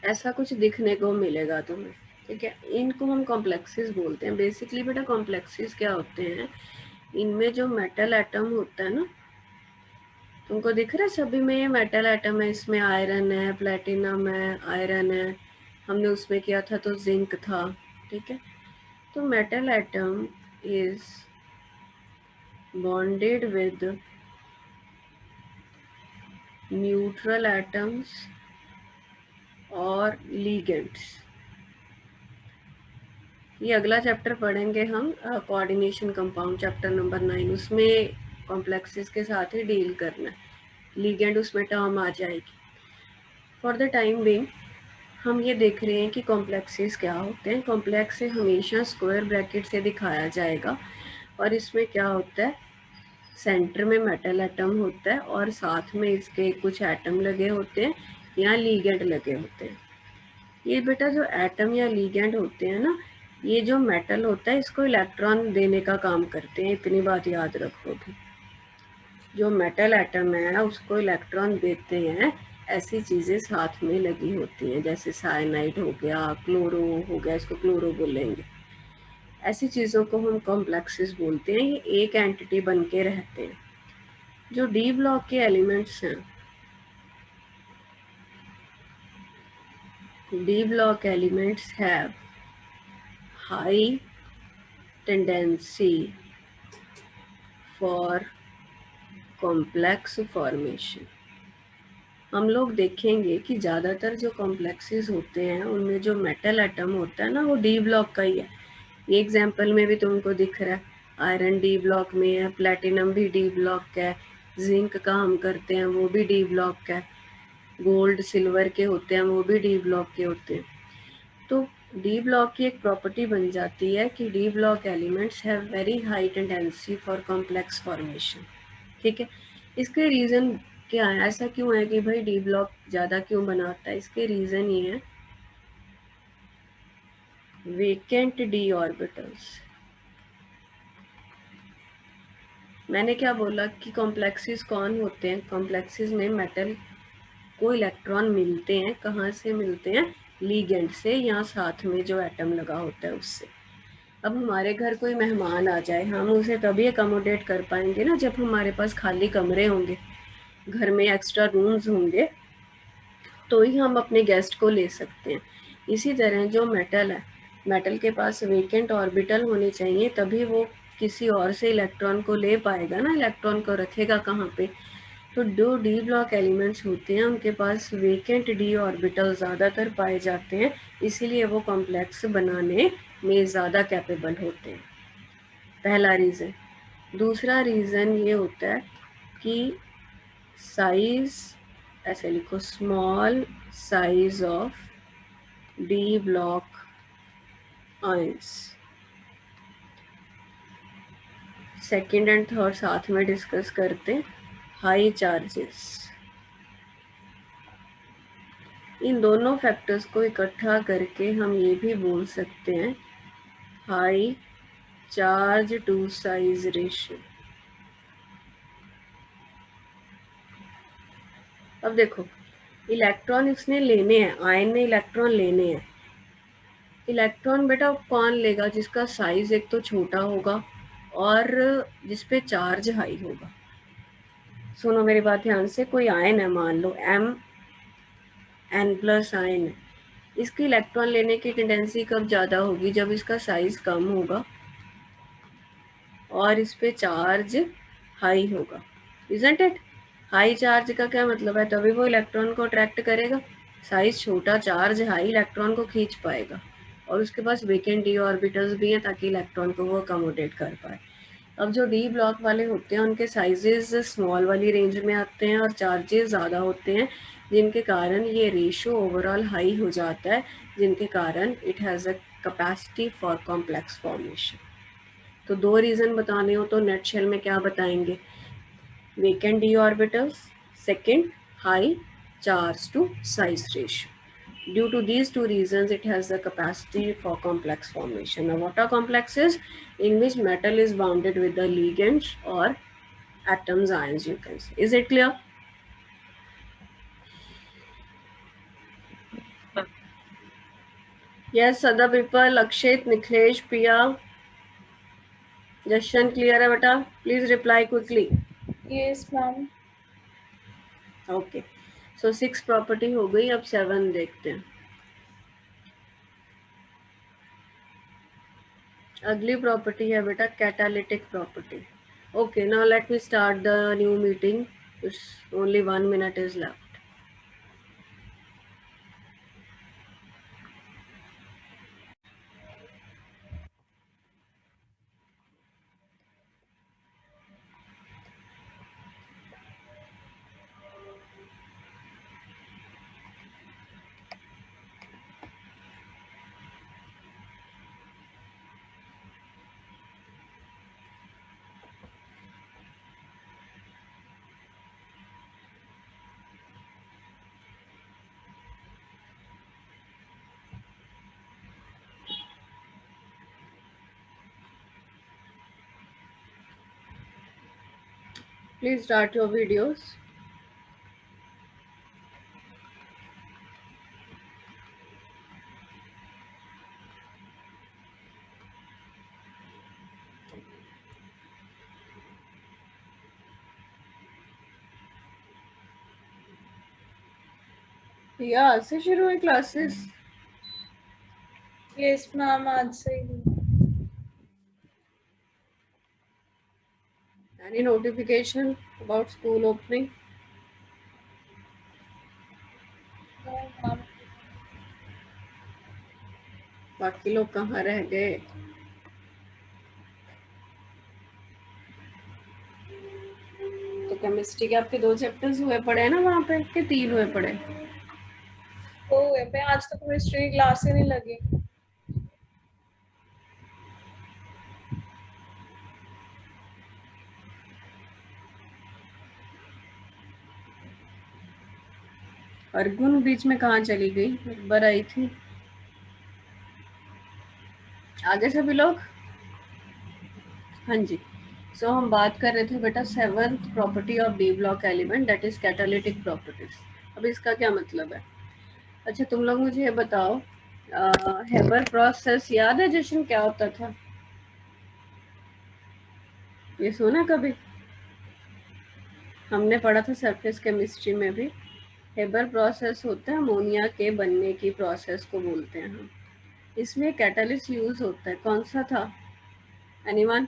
ऐसा कुछ दिखने को मिलेगा तुम्हें, ठीक है। इनको हम कॉम्प्लेक्सेस बोलते हैं। बेसिकली बेटा कॉम्प्लेक्सेस क्या होते हैं, इनमें जो मेटल एटम होता है ना, तुमको दिख रहा है सभी में ये मेटल एटम है, इसमें आयरन है, प्लेटिनम है, आयरन है, हमने उसमें किया था तो जिंक था, ठीक है। तो metal atom is bonded with neutral atoms और लिगेंड्स। ये अगला चैप्टर पढ़ेंगे हम, कोऑर्डिनेशन कंपाउंड, चैप्टर नंबर 9, उसमें कॉम्प्लेक्सेस के साथ ही डील करना है, लिगेंड उसमें टर्म आ जाएगी। फॉर द टाइम बीइंग हम ये देख रहे हैं कि कॉम्प्लेक्सेस क्या होते हैं। कॉम्प्लेक्स से हमेशा स्क्वायर ब्रैकेट से दिखाया जाएगा, और इसमें क्या होता है, सेंटर में मेटल एटम होता है और साथ में इसके कुछ एटम लगे होते हैं या लीगेंड लगे होते हैं। ये बेटा जो एटम या लीगेंड होते हैं ना, ये जो मेटल होता है इसको इलेक्ट्रॉन देने का काम करते हैं, इतनी बात याद रखोगे। जो मेटल एटम है उसको इलेक्ट्रॉन देते हैं, ऐसी चीज़ें साथ में लगी होती हैं, जैसे साइनाइड हो गया, क्लोरो हो गया, इसको क्लोरो बोलेंगे। ऐसी चीज़ों को हम कॉम्प्लेक्सेस बोलते हैं, ये एक एंटिटी बन के रहते हैं। जो डी ब्लॉक के एलिमेंट्स हैं, D block elements have high tendency for complex formation. हम लोग देखेंगे कि ज़्यादातर जो कॉम्प्लेक्सेस होते हैं उनमें जो मेटल एटम होता है ना, वो डी ब्लॉक का ही है। ये एग्जाम्पल में भी तुमको दिख रहा है, आयरन डी ब्लॉक में है, प्लेटिनम भी डी ब्लॉक का है, जिंक का हम करते हैं वो भी डी ब्लॉक का है, गोल्ड सिल्वर के होते हैं वो भी डी ब्लॉक के होते हैं। तो डी ब्लॉक की एक प्रॉपर्टी बन जाती है कि D block elements have very high tendency for complex formation, ठीक है। इसके रीज़न क्या है, ऐसा क्यों है कि भाई डी ब्लॉक ज़्यादा क्यों बनाता है, इसके रीज़न ये है, वेकेंट डी ऑर्बिटल्स। मैंने क्या बोला कि कॉम्प्लेक्सेस कौन होते हैं, कॉम्प्लेक्सेस में मेटल को इलेक्ट्रॉन मिलते हैं, कहाँ से मिलते हैं, लीगेंड से, या साथ में जो एटम लगा होता है उससे। अब हमारे घर कोई मेहमान आ जाए, हम उसे तभी अकोमोडेट कर पाएंगे ना जब हमारे पास खाली कमरे होंगे, घर में एक्स्ट्रा रूम्स होंगे, तो ही हम अपने गेस्ट को ले सकते हैं। इसी तरह जो मेटल है, मेटल के पास वेकेंट ऑर्बिटल होने चाहिए, तभी वो किसी और से इलेक्ट्रॉन को ले पाएगा ना, इलेक्ट्रॉन को रखेगा कहाँ पे। तो जो डी ब्लॉक एलिमेंट्स होते हैं उनके पास वेकेंट डी ऑर्बिटल ज़्यादातर पाए जाते हैं, इसीलिए वो कॉम्प्लेक्स बनाने में ज़्यादा कैपेबल होते हैं, पहला रीज़न। दूसरा रीज़न ये होता है कि साइज, ऐसे लिखो, small size of D block ions. Second and third साथ में डिस्कस करते हैं, हाई चार्जेस। इन दोनों फैक्टर्स को इकट्ठा करके हम ये भी बोल सकते हैं high charge to size ratio. अब देखो, इलेक्ट्रॉन इसने लेने हैं, आयन ने इलेक्ट्रॉन लेने हैं। इलेक्ट्रॉन बेटा कौन लेगा? जिसका साइज एक तो छोटा होगा और जिसपे चार्ज हाई होगा। सुनो मेरी बात ध्यान से, कोई आयन है, मान लो Mn+ आयन है, इसकी इलेक्ट्रॉन लेने की टेंडेंसी कब ज़्यादा होगी? जब इसका साइज कम होगा और इस पे चार्ज हाई होगा, इजंट इट? हाई चार्ज का क्या मतलब है? तभी वो इलेक्ट्रॉन को अट्रैक्ट करेगा। साइज छोटा, चार्ज हाई, इलेक्ट्रॉन को खींच पाएगा। और उसके पास वेकेंट डी ऑर्बिटल्स भी हैं ताकि इलेक्ट्रॉन को वो अकोमोडेट कर पाए। अब जो डी ब्लॉक वाले होते हैं उनके साइजेस स्मॉल वाली रेंज में आते हैं और चार्जेस ज़्यादा होते हैं, जिनके कारण ये रेशो ओवरऑल हाई हो जाता है, जिनके कारण it has a capacity for complex formation. तो दो रीज़न बताने हो तो नेट शेल में क्या बताएंगे? Vacant D orbitals, second high charge to size ratio. Due to these two reasons, it has the capacity for complex formation. Now, what are complexes? In which metal is bounded with the ligands or atoms, ions, you can say. Is it clear? Yes, other people, Akshit, Niklesh, Priya, Jashan, clear है बेटा? Please reply quickly. Yes, ma'am. Okay. So 6 property हो गई, अब 7 देखते हैं। अगली property है बेटा catalytic property. Okay, now let me start the new meeting. It's only 1 minute is left. Please start your videos. या आज से शुरू हुई क्लासेस? Yes, ma'am. आज से ही। Any notification about school opening? No, ma'am. बाकी लोग कहाँ रह गए? तो केमिस्ट्री के आपके 2 चैप्टर्स हुए पड़े हैं ना वहाँ पे, कि 3 हुए पड़े? तो पे आज तक केमिस्ट्री क्लास ही नहीं लगी। अर्गुन बीच में कहाँ चली गई? एक बार आई थी। आगे सभी लोग? हाँ जी। सो हम बात कर रहे थे बेटा 7th property of D block element, that is catalytic properties. अब इसका क्या मतलब है? अच्छा तुम लोग मुझे ये बताओ, हेबर प्रोसेस याद है जशन क्या होता था? ये सुना कभी? हमने पढ़ा था सरफेस केमिस्ट्री में भी। हेबर प्रोसेस होता है अमोनिया के बनने की प्रोसेस को बोलते हैं हम। इसमें कैटालिस्ट यूज होता है, कौन सा था? एनीवन?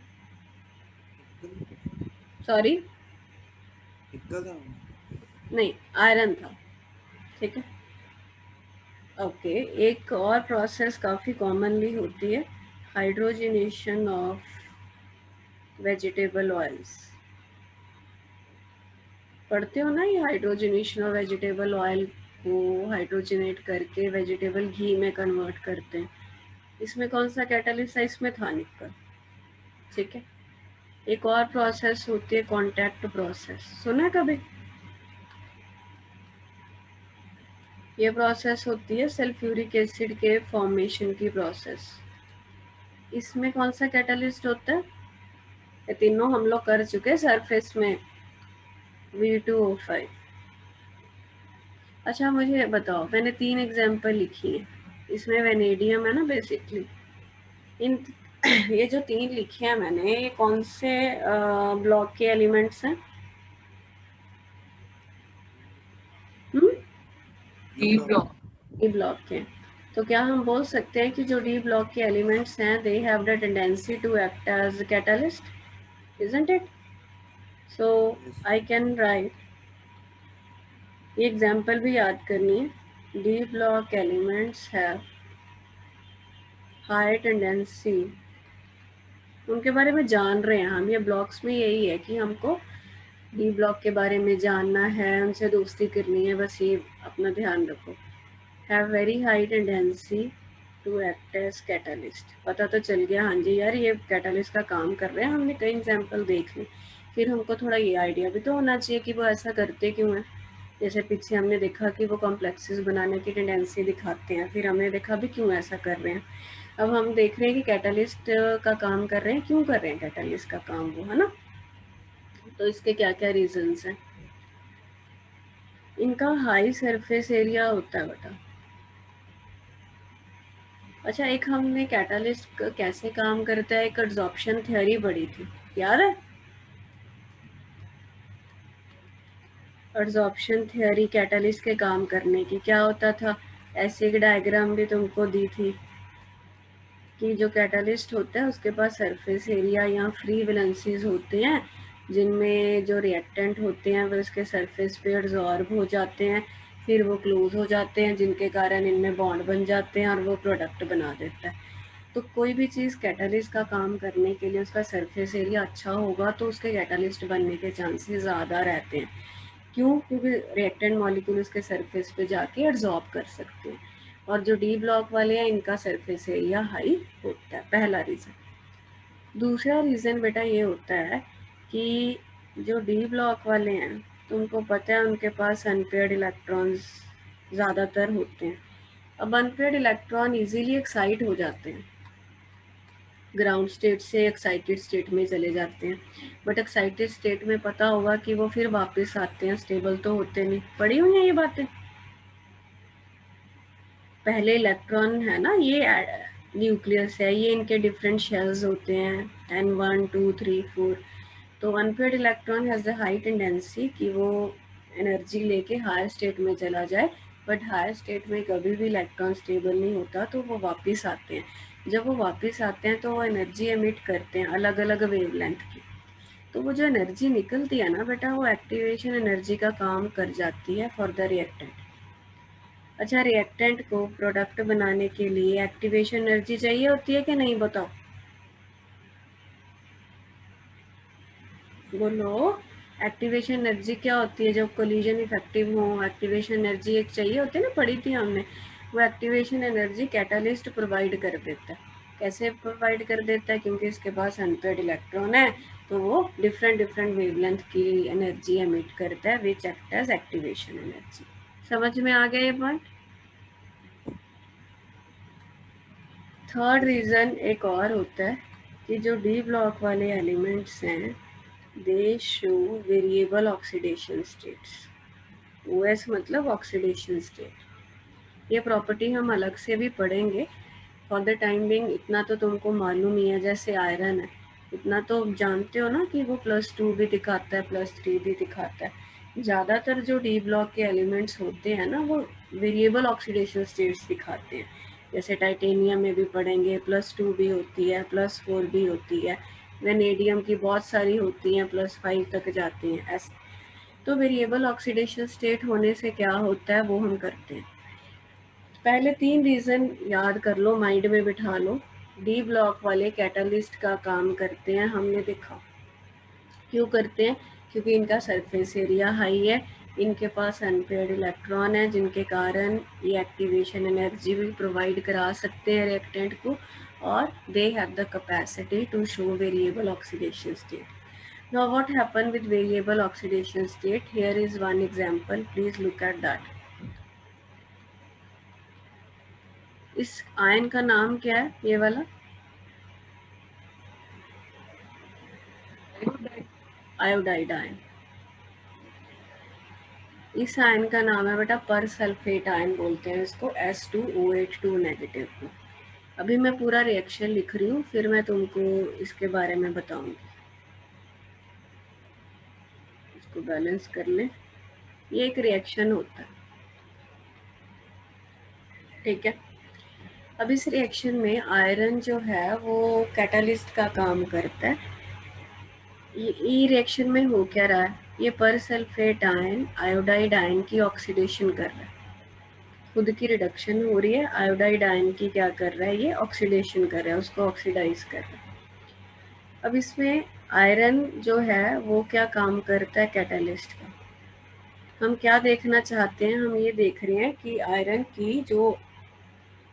सॉरी, निकल था। नहीं, आयरन था। ठीक है, ओके। एक और प्रोसेस काफ़ी कॉमनली होती है, हाइड्रोजनेशन ऑफ वेजिटेबल ऑयल्स। पढ़ते हो ना ये हाइड्रोजनेशन ऑफ वेजिटेबल ऑयल को हाइड्रोजनेट करके वेजिटेबल घी में कन्वर्ट करते हैं। इसमें कौन सा कैटालिस्ट है? इसमें था निकल। ठीक है, एक और प्रोसेस होती है कॉन्टैक्ट प्रोसेस, सुना है कभी? ये प्रोसेस होती है सल्फ्यूरिक एसिड के फॉर्मेशन की प्रोसेस। इसमें कौन सा कैटलिस्ट होता है? ये तीनों हम लोग कर चुके सरफेस में, V2O5। अच्छा मुझे बताओ, मैंने 3 एग्जाम्पल लिखी है, इसमें वेनेडियम है ना बेसिकली। इन ये जो 3 लिखे हैं मैंने, ये कौन से ब्लॉक के एलिमेंट्स हैं? D block. डी ब्लॉक के। तो क्या हम बोल सकते हैं कि जो डी ब्लॉक के एलिमेंट्स हैं, they have the tendency to act as catalyst, isn't it? So Yes. I can write, ये एग्जाम्पल भी याद करनी है, D block elements have high tendency, उनके बारे में जान रहे हैं हम। ये ब्लॉक्स में यही है कि हमको डी ब्लॉक के बारे में जानना है, उनसे दोस्ती करनी है, बस ये अपना ध्यान रखो। Have very high tendency to act as catalyst, पता तो चल गया, हाँ जी यार ये कैटलिस्ट का काम कर रहे हैं, हमने कई एग्जाम्पल देख ली। फिर हमको थोड़ा ये आइडिया भी तो होना चाहिए कि वो ऐसा करते क्यों हैं। जैसे पीछे हमने देखा कि वो कॉम्प्लेक्सेस बनाने की टेंडेंसी दिखाते हैं, फिर हमने देखा भी क्यों ऐसा कर रहे हैं। अब हम देख रहे हैं कि कैटलिस्ट का काम कर रहे हैं, क्यों कर रहे हैं कैटलिस्ट का काम वो, है ना। तो इसके क्या क्या रीजंस हैं? इनका हाई सरफेस एरिया होता है बेटा। अच्छा, एक हमने कैटलिस्ट कैसे काम करता है, एक एड्सॉर्प्शन थ्योरी पढ़ी थी, याद है? एड्सॉर्प्शन थ्योरी कैटलिस्ट के काम करने की क्या होता था, ऐसे एक डायग्राम भी तुमको दी थी कि जो कैटलिस्ट होता है उसके पास सरफेस एरिया या फ्री वैलेंसीज होते हैं, जिनमें जो रिएक्टेंट होते हैं वो इसके सरफेस पे एब्जॉर्ब हो जाते हैं, फिर वो क्लोज हो जाते हैं, जिनके कारण इनमें बॉन्ड बन जाते हैं और वो प्रोडक्ट बना देता है। तो कोई भी चीज़ कैटलिस्ट का काम करने के लिए उसका सरफेस एरिया अच्छा होगा तो उसके कैटलिस्ट बनने के चांसेस ज़्यादा रहते हैं। क्यों? क्योंकि रिएक्टेंट मॉलिक्यूल उसके सरफेस पे जाके एब्जॉर्ब कर सकते हैं, और जो डी ब्लॉक वाले हैं इनका सरफेस एरिया हाई होता है, पहला रीज़न। दूसरा रीज़न बेटा ये होता है कि जो डी ब्लॉक वाले हैं, तुमको पता है उनके पास अनपेयर्ड इलेक्ट्रॉन्स ज़्यादातर होते हैं। अब अनपेयर्ड इलेक्ट्रॉन इजीली एक्साइट हो जाते हैं, ग्राउंड स्टेट से एक्साइटेड स्टेट में चले जाते हैं, बट एक्साइटेड स्टेट में पता होगा कि वो फिर वापस आते हैं, स्टेबल तो होते नहीं। पढ़ी हुई हैं ये बातें? पहले इलेक्ट्रॉन है ना, ये न्यूक्लियस है, ये इनके डिफरेंट शेल्स होते हैं, N1 2 3 4। तो unpaired electron has the high tendency कि वो एनर्जी लेके हायर स्टेट में चला जाए, बट हायर स्टेट में कभी भी इलेक्ट्रॉन स्टेबल नहीं होता, तो वो वापस आते हैं। जब वो वापस आते हैं तो वो एनर्जी एमिट करते हैं अलग अलग वेवलेंथ की। तो वो जो एनर्जी निकलती है ना बेटा, वो एक्टिवेशन एनर्जी का काम कर जाती है फॉर द रिएक्टेंट। अच्छा, रिएक्टेंट को प्रोडक्ट बनाने के लिए एक्टिवेशन एनर्जी चाहिए होती है कि नहीं, बताओ बोलो। एक्टिवेशन एनर्जी क्या होती है? जब कोलिजन इफेक्टिव हो, एक्टिवेशन एनर्जी एक चाहिए होती है ना, पढ़ी थी हमने। वो एक्टिवेशन एनर्जी कैटलिस्ट प्रोवाइड कर देता है। कैसे प्रोवाइड कर देता है? क्योंकि इसके पास अनपेयर्ड इलेक्ट्रॉन है, तो वो डिफरेंट डिफरेंट वेवलेंथ की एनर्जी एमिट करता है, which act as activation energy. समझ में आ गया ये पॉइंट? थर्ड रीज़न एक और होता है कि जो डी ब्लॉक वाले एलिमेंट्स हैं, दे show variable oxidation states. OS मतलब ऑक्सीडेशन स्टेट। ये प्रॉपर्टी हम अलग से भी पढ़ेंगे, फॉर द टाइम बिंग इतना तो तुमको मालूम ही है। जैसे आयरन है, इतना तो जानते हो ना कि वो +2 भी दिखाता है, +3 भी दिखाता है। ज़्यादातर जो डी ब्लॉक के एलिमेंट्स होते हैं ना, वो वेरिएबल ऑक्सीडेशन स्टेट्स दिखाते हैं। जैसे टाइटेनियम में भी पढ़ेंगे, +2 भी होती है, +4 भी होती है, वेनेडियम की बहुत सारी होती हैं, +5 तक जाती हैं, ऐसे। तो वेरिएबल ऑक्सीडेशन स्टेट होने से क्या होता है वो हम करते हैं। पहले 3 रीज़न याद कर लो, माइंड में बिठा लो। डी ब्लॉक वाले कैटलिस्ट का काम करते हैं, हमने देखा क्यों करते हैं, क्योंकि इनका सरफेस एरिया हाई है, इनके पास अनपेयर्ड इलेक्ट्रॉन है, जिनके कारण ये एक्टिवेशन एनर्जी भी प्रोवाइड करा सकते हैं रिएक्टेंट को, और they have the capacity to show variable oxidation state. Now what happened with variable oxidation state? Here is one example, please look at that. इस आयन का नाम क्या है, ये वाला? Iodide ion. इस आयन का नाम है बेटा पर सल्फेट आयन बोलते हैं इसको, S2OH2 नेगेटिव को। अभी मैं पूरा रिएक्शन लिख रही हूँ, फिर मैं तुमको इसके बारे में बताऊंगी। इसको बैलेंस कर ले। ये एक रिएक्शन होता है, ठीक है। अब इस रिएक्शन में आयरन जो है वो कैटालिस्ट का काम करता है। ये रिएक्शन में हो क्या रहा है, ये पर सल्फेट आयन आयोडाइड आयन की ऑक्सीडेशन कर रहा है, खुद की रिडक्शन हो रही है। आयोडाइड आयन की क्या कर रहा है, ये ऑक्सीडेशन कर रहा है, उसको ऑक्सीडाइज कर रहा है। अब इसमें आयरन जो है वो क्या काम करता है, कैटालिस्ट का। हम क्या देखना चाहते हैं, हम ये देख रहे हैं कि आयरन की जो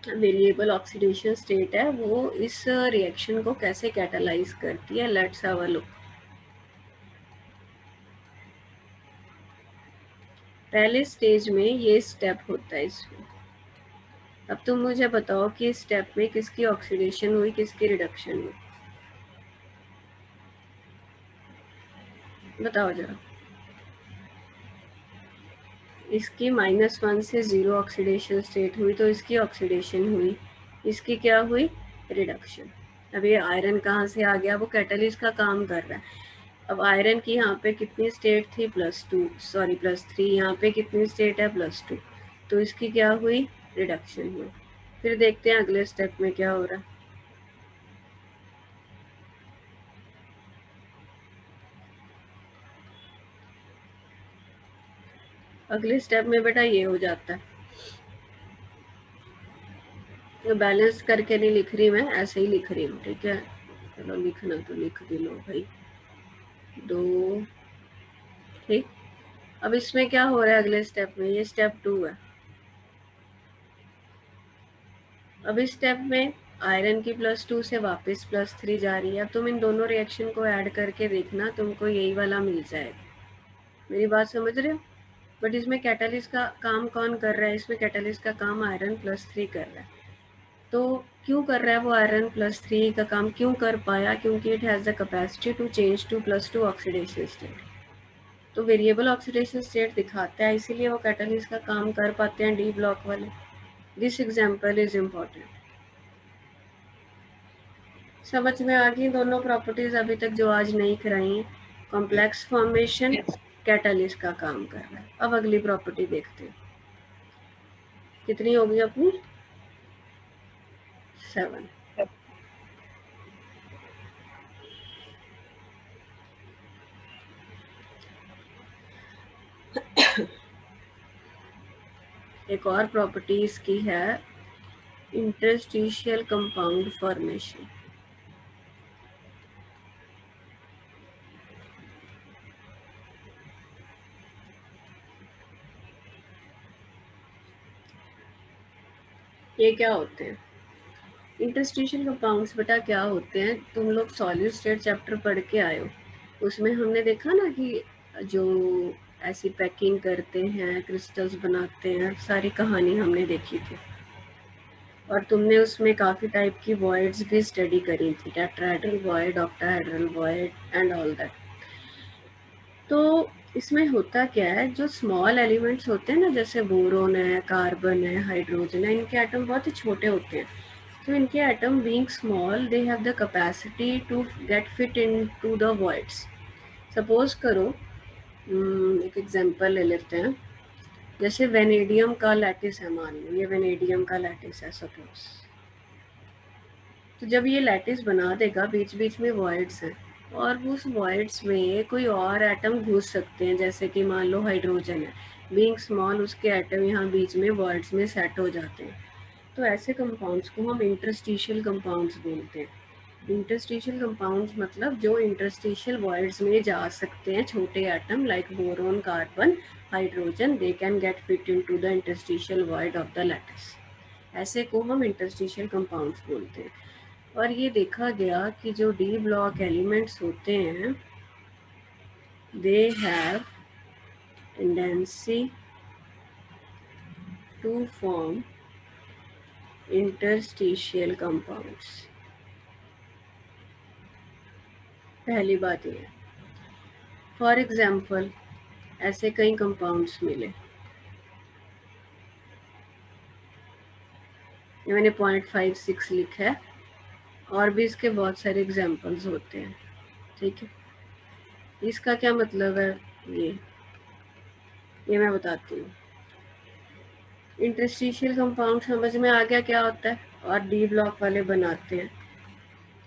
वेरिएबल ऑक्सीडेशन स्टेट है वो इस रिएक्शन को कैसे कैटालाइज करती है। Let's have a look. पहले स्टेज में ये स्टेप होता है इसमें। अब तुम मुझे बताओ कि इस स्टेप में किसकी ऑक्सीडेशन हुई, किसकी रिडक्शन हुई, बताओ जरा। इसकी -1 से 0 ऑक्सीडेशन स्टेट हुई, तो इसकी ऑक्सीडेशन हुई, इसकी क्या हुई, रिडक्शन। अब ये आयरन कहाँ से आ गया, वो कैटलिस्ट का काम कर रहा है। अब आयरन की यहाँ पे कितनी स्टेट थी, +3, यहाँ पे कितनी स्टेट है, +2, तो इसकी क्या हुई, रिडक्शन हुई। फिर देखते हैं अगले स्टेप में क्या हो रहा है। अगले स्टेप में बेटा ये हो जाता है, तो बैलेंस करके नहीं लिख रही मैं, ऐसे ही लिख रही हूँ, ठीक है। चलो लिखना तो लिख भी लो भाई, 2, ठीक। अब इसमें क्या हो रहा है अगले स्टेप में, ये स्टेप 2 है। अब इस स्टेप में आयरन की +2 से वापस +3 जा रही है। अब तुम इन दोनों रिएक्शन को ऐड करके देखना, तुमको यही वाला मिल जाएगा। मेरी बात समझ रहे हो। बट इसमें कैटालिस्ट का काम कौन कर रहा है, इसमें कैटालिस्ट का काम आयरन +3 कर रहा है। तो क्यों कर रहा है वो आयरन +3 का काम, क्यों कर पाया, क्योंकि it has the capacity to change to +2 oxidation state. तो वेरिएबल ऑक्सीडेशन स्टेट दिखाता है, इसीलिए वो कैटालिस्ट का काम कर पाते हैं डी ब्लॉक वाले। This example is important. समझ में आ गई दोनों प्रॉपर्टीज अभी तक जो आज नहीं कराई हैं। कॉम्प्लेक्स फॉर्मेशन कैटालिस्ट का काम कर रहा है। अब अगली प्रॉपर्टी देखते हैं, कितनी होगी अपनी, 7। एक और प्रॉपर्टी इसकी है, इंटरस्टिशियल कंपाउंड फॉर्मेशन। ये क्या होते हैं इंटरस्टिशियल कंपाउंड्स, बेटा क्या होते हैं, तुम लोग सॉलिड स्टेट चैप्टर पढ़ के आए हो, उसमें हमने देखा ना कि जो ऐसी पैकिंग करते हैं, क्रिस्टल्स बनाते हैं, सारी कहानी हमने देखी थी। और तुमने उसमें काफ़ी टाइप की वॉइड्स भी स्टडी करी थी, tetrahedral void, octahedral void and all that. तो इसमें होता क्या है, जो स्मॉल एलिमेंट्स होते हैं ना, जैसे बोरोन है, कार्बन है, हाइड्रोजन है, इनके एटम बहुत ही छोटे होते हैं। तो इनके atom being small, they have the capacity to get fit into the voids. Suppose करो, एक एग्जांपल ले लेते हैं, जैसे वेनेडियम का लैटिस है, मान लो ये वेनेडियम का लैटिस है सपोज। तो जब ये लैटिस बना देगा, बीच बीच में वॉइड्स हैं, और उस वॉइड्स में कोई और एटम घुस सकते हैं, जैसे कि मान लो हाइड्रोजन है, बीइंग स्मॉल उसके एटम यहाँ बीच में वॉइड्स में सेट हो जाते हैं। तो ऐसे कंपाउंड्स को हम इंटरस्टिशियल कंपाउंड्स बोलते हैं। इंटरस्टिशियल कंपाउंड्स मतलब जो इंटरस्टिशियल वॉइड्स में जा सकते हैं, छोटे atom like boron, carbon, hydrogen, they can get fit into the interstitial void of the lattice. ऐसे को हम इंटरस्टिशियल कंपाउंड्स बोलते हैं। और ये देखा गया कि जो डी ब्लॉक एलिमेंट्स होते हैं, they have tendency to form interstitial compounds. पहली बात ये है। फॉर एग्जाम्पल ऐसे कई कंपाउंड्स मिले, मैंने 0.56 लिखा है, और भी इसके बहुत सारे एग्जाम्पल्स होते हैं, ठीक है। इसका क्या मतलब है, ये मैं बताती हूँ। इंटरस्टिशियल कंपाउंड समझ में आ गया क्या होता है, और डी ब्लॉक वाले बनाते हैं।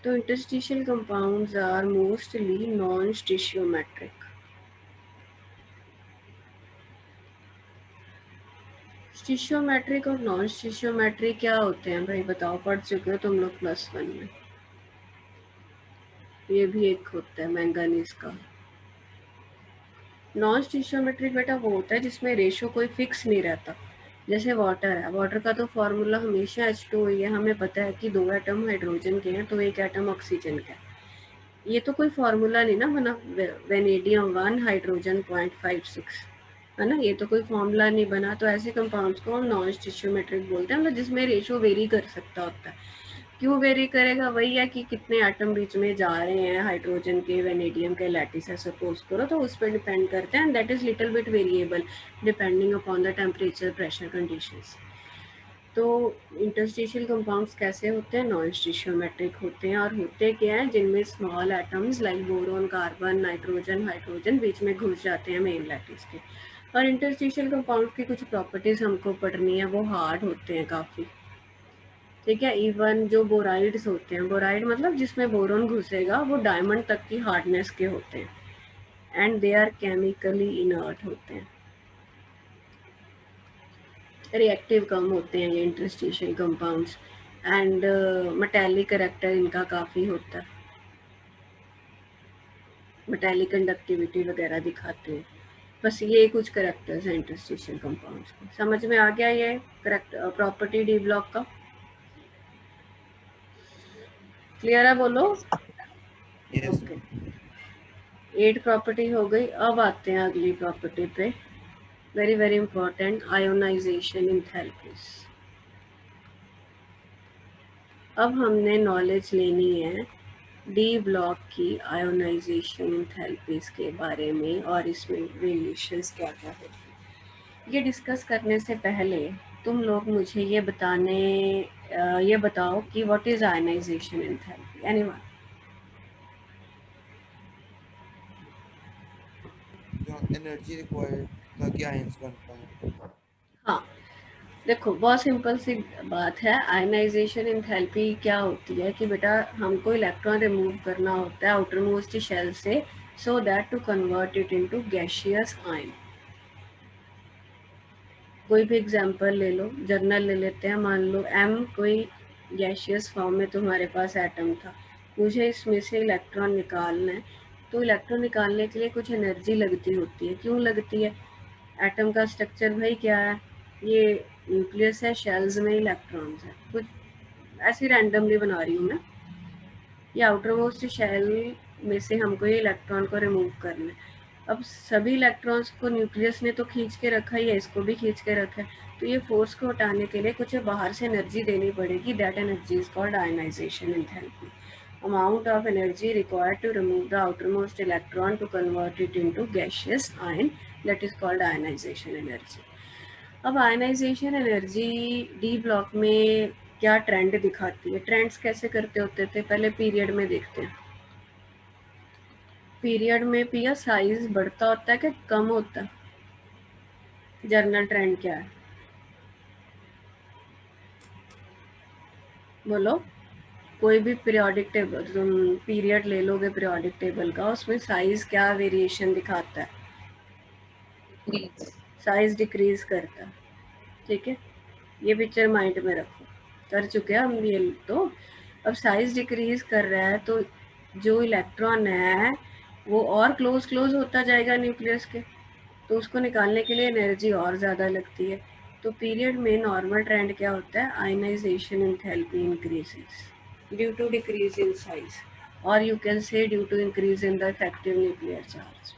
तो interstitial compounds are mostly non stoichiometric. Stoichiometric और नॉन स्टिशियोमेट्रिक क्या होते हैं भाई, बताओ, पढ़ चुके हो तुम लोग +1 में। ये भी एक होता है मैंगनीज का। नॉन स्टिशियोमेट्रिक बेटा वो होता है जिसमें रेशो कोई फिक्स नहीं रहता। जैसे वाटर है, वाटर का तो फॉर्मूला हमेशा H2O ही है, हमें पता है कि 2 एटम हाइड्रोजन के हैं तो 1 एटम ऑक्सीजन का है। ये तो कोई फॉर्मूला नहीं ना बना, वेनेडियम 1 हाइड्रोजन 0.56, है ना, ये तो कोई फॉर्मूला नहीं बना। तो ऐसे कंपाउंड्स को हम नॉन स्टिशियोमेट्रिक बोलते हैं, मतलब जिसमें रेशो वेरी कर सकता होता है। क्यों वेरी करेगा, वही है कि कितने एटम बीच में जा रहे हैं, हाइड्रोजन के, वेनेडियम के, लैटिस है सपोज करो, तो उस पर डिपेंड करते हैं। That is little bit variable depending upon the temperature pressure conditions. तो इंटरस्टिशियल कंपाउंड्स कैसे होते हैं, नॉन स्टिशियोमेट्रिक होते हैं, और होते क्या हैं, जिनमें small atoms like boron, carbon, nitrogen, hydrogen बीच में घुस जाते हैं मेन लैटिस के। और इंटरस्टिशियल कंपाउंड की कुछ प्रॉपर्टीज हमको पढ़नी है, वो हार्ड होते हैं काफ़ी, ठीक है। इवन जो बोराइड्स होते हैं, बोराइड मतलब जिसमें बोरोन घुसेगा, वो डायमंड तक की हार्डनेस के होते हैं, and they are chemically inert होते हैं, रिएक्टिव कम होते हैं ये interstitial compounds, and metallic character इनका काफ़ी होता है, मेटालिक कंडक्टिविटी वगैरह दिखाते हैं। बस ये कुछ करेक्टर्स हैं इंटरस्टिशियल कंपाउंड्स के। समझ में आ गया ये करेक्ट प्रॉपर्टी डी ब्लॉक का? क्लियर है, बोलो। Yes. ओके, 8 प्रॉपर्टी हो गई। अब आते हैं अगली प्रॉपर्टी पे, very very important, ionization enthalpies. अब हमने नॉलेज लेनी है डी ब्लॉक की आयोनाइजेशन एंथैल्पीज के बारे में, और इसमें रिलेशंस क्या क्या है। ये डिस्कस करने से पहले तुम लोग मुझे ये बताओ कि what is ionisation enthalpy, anyone? जो एनर्जी रिक्वायर्ड ताकि आयंस बन पाए। हाँ, देखो बहुत सिंपल सी बात है। आयनाइजेशन एंथैल्पी क्या होती है कि बेटा हमको इलेक्ट्रॉन रिमूव करना होता है आउटर मोस्ट शेल से, so that to convert it into gaseous ion. कोई भी एग्जांपल ले लो, जर्नल ले लेते हैं, मान लो M कोई गैसियस फॉर्म में तुम्हारे पास एटम था, मुझे इसमें से इलेक्ट्रॉन निकालना है। तो इलेक्ट्रॉन निकालने के लिए कुछ एनर्जी लगती होती है। क्यों लगती है? एटम का स्ट्रक्चर भाई क्या है, ये न्यूक्लियस है, शेल्स में इलेक्ट्रॉन्स है, कुछ ऐसे रैंडमली बना रही हूँ मैं। ये आउटर मोस्ट शेल में से हमको ये इलेक्ट्रॉन को रिमूव करना है। अब सभी इलेक्ट्रॉन्स को न्यूक्लियस ने तो खींच के रखा ही है, इसको भी खींच के रखा है, तो ये फोर्स को हटाने के लिए कुछ बाहर से एनर्जी देनी पड़ेगी। That energy is called ionization enthalpy. amount of energy required to remove the outermost electron to convert it into gaseous ion, that is called ionization energy. अब आयनाइजेशन एनर्जी डी ब्लॉक में क्या trend दिखाती है? Trends कैसे करते होते थे, पहले पीरियड में देखते हैं। पीरियड में पिया साइज बढ़ता होता है कि कम होता है? जर्नल ट्रेंड क्या है, बोलो। कोई भी पीरियोडिक टेबल तुम पीरियड ले लोगे पीरियोडिक टेबल का, उसमें साइज क्या वेरिएशन दिखाता है? साइज डिक्रीज करता है, ठीक है। ये पिक्चर माइंड में रखो, कर चुके हैं हम ये। तो अब साइज डिक्रीज कर रहा है तो जो इलेक्ट्रॉन है वो और क्लोज होता जाएगा न्यूक्लियस के, तो उसको निकालने के लिए एनर्जी और ज़्यादा लगती है। तो पीरियड में नॉर्मल ट्रेंड क्या होता है, ionisation enthalpy increases due to decrease in size, और you can say due to increase in the effective nuclear charge.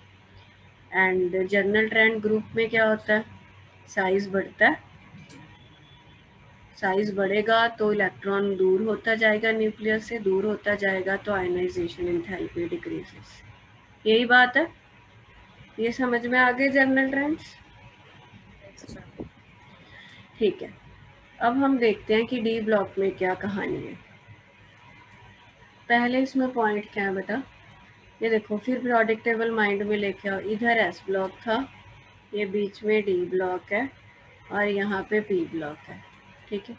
And general trend group में क्या होता है, साइज बढ़ता है, साइज बढ़ेगा तो इलेक्ट्रॉन दूर होता जाएगा न्यूक्लियस से, दूर होता जाएगा तो आयनाइजेशन एंथैल्पी डिक्रीजेस। यही बात है। ये समझ में आ गए जनरल ट्रेंड्स? ठीक है, अब हम देखते हैं कि डी ब्लॉक में क्या कहानी है। पहले इसमें पॉइंट क्या है बेटा, ये देखो, फिर प्रोडक्ट टेबल माइंड में लेके आओ। इधर एस ब्लॉक था, ये बीच में डी ब्लॉक है और यहाँ पे पी ब्लॉक है। ठीक है,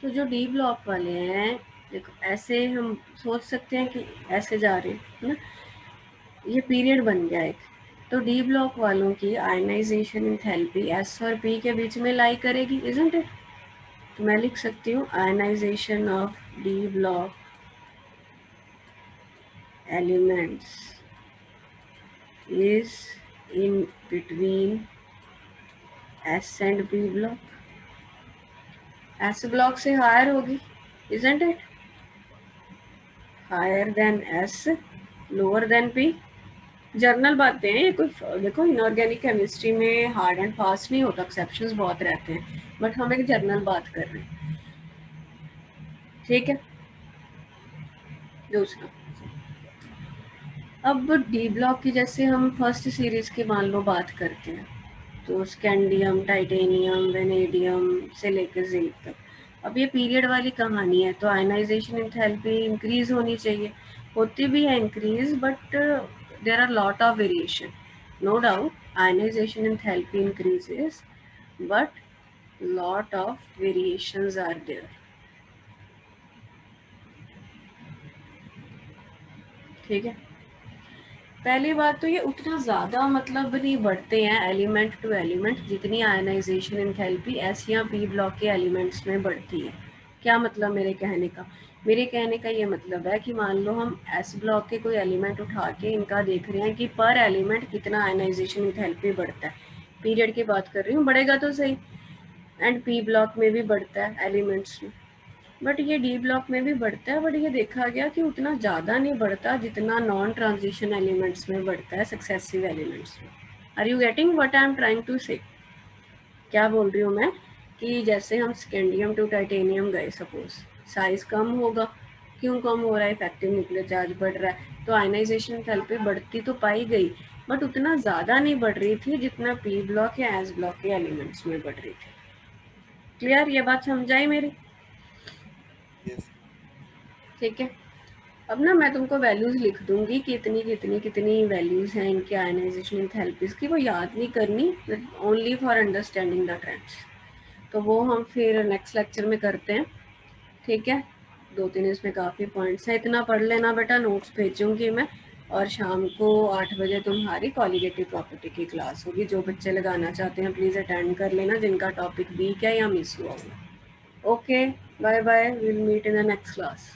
तो जो डी ब्लॉक वाले हैं, देखो ऐसे हम सोच सकते हैं कि ऐसे जा रहे हैं ना, ये पीरियड बन गया एक। तो डी ब्लॉक वालों की आयनाइजेशन एंथैल्पी एस और पी के बीच में लाई करेगी, इजंट इट? तो मैं लिख सकती हूँ ionization of D block elements is in between S and P block. S block से हायर होगी, isn't it? Higher than S, lower than P. Journal बातें हैं ये, कोई देखो इनऑर्गेनिक केमिस्ट्री में हार्ड एंड फास्ट नहीं होता, एक्सेप्शंस बहुत रहते हैं, बट हम एक जर्नल बात कर रहे हैं। ठीक है, दूसरा, अब डी ब्लॉक की जैसे हम फर्स्ट सीरीज की मान लो बात करते हैं, तो स्कैंडियम, टाइटेनियम, वेनेडियम से लेकर जिंक तक। अब ये पीरियड वाली कहानी है, तो आयनाइजेशन एंथैल्पी इंक्रीज होनी चाहिए, होती भी है increase, but there are lot of variation. No doubt ionization enthalpy increases, but lot of variations are there. ठीक है, पहली बात तो ये उतना ज़्यादा मतलब नहीं बढ़ते हैं एलिमेंट टू एलिमेंट, जितनी आयनाइजेशन एंथैल्पी एस या पी ब्लॉक के एलिमेंट्स में बढ़ती है। क्या मतलब मेरे कहने का? मेरे कहने का ये मतलब है कि मान लो हम एस ब्लॉक के कोई एलिमेंट उठा के इनका देख रहे हैं कि पर एलिमेंट कितना आयनाइजेशन एंथैल्पी बढ़ता है, पीरियड की बात कर रही हूँ, बढ़ेगा तो सही, एंड पी ब्लॉक में भी बढ़ता है एलिमेंट्स में, बट ये डी ब्लॉक में भी बढ़ता है, बट ये देखा गया कि उतना ज़्यादा नहीं बढ़ता जितना नॉन ट्रांजिशन एलिमेंट्स में बढ़ता है, सक्सेसिव एलिमेंट्स में। Are you getting what I am trying to say? क्या बोल रही हूँ मैं, कि जैसे हम स्कैंडियम टू टाइटेनियम गए, सपोज साइज कम होगा, क्यों कम हो रहा है? इफेक्टिव न्यूक्लियर चार्ज बढ़ रहा है, तो आयनाइजेशन एंथैल्पी बढ़ती तो पाई गई, बट उतना ज़्यादा नहीं बढ़ रही थी जितना पी ब्लॉक या एस ब्लॉक के एलिमेंट्स में बढ़ रही थी। क्लियर? ये बात समझाई मेरी? Yes. ठीक है, अब ना मैं तुमको वैल्यूज लिख दूंगी कि कितनी कितनी कितनी वैल्यूज हैं इनके आयनाइजेशन एंथैल्पीज की, वो याद नहीं करनी, only for understanding the trends. तो वो हम फिर नेक्स्ट लेक्चर में करते हैं। ठीक है, 2-3 इसमें काफ़ी पॉइंट्स हैं, इतना पढ़ लेना बेटा, नोट्स भेजूंगी मैं, और शाम को 8 बजे तुम्हारी कॉलिगेटिव प्रॉपर्टी की क्लास होगी। जो बच्चे लगाना चाहते हैं प्लीज़ अटेंड कर लेना, जिनका टॉपिक वीक है या मिस हुआ होगा। Okay, bye bye, will meet in the next class.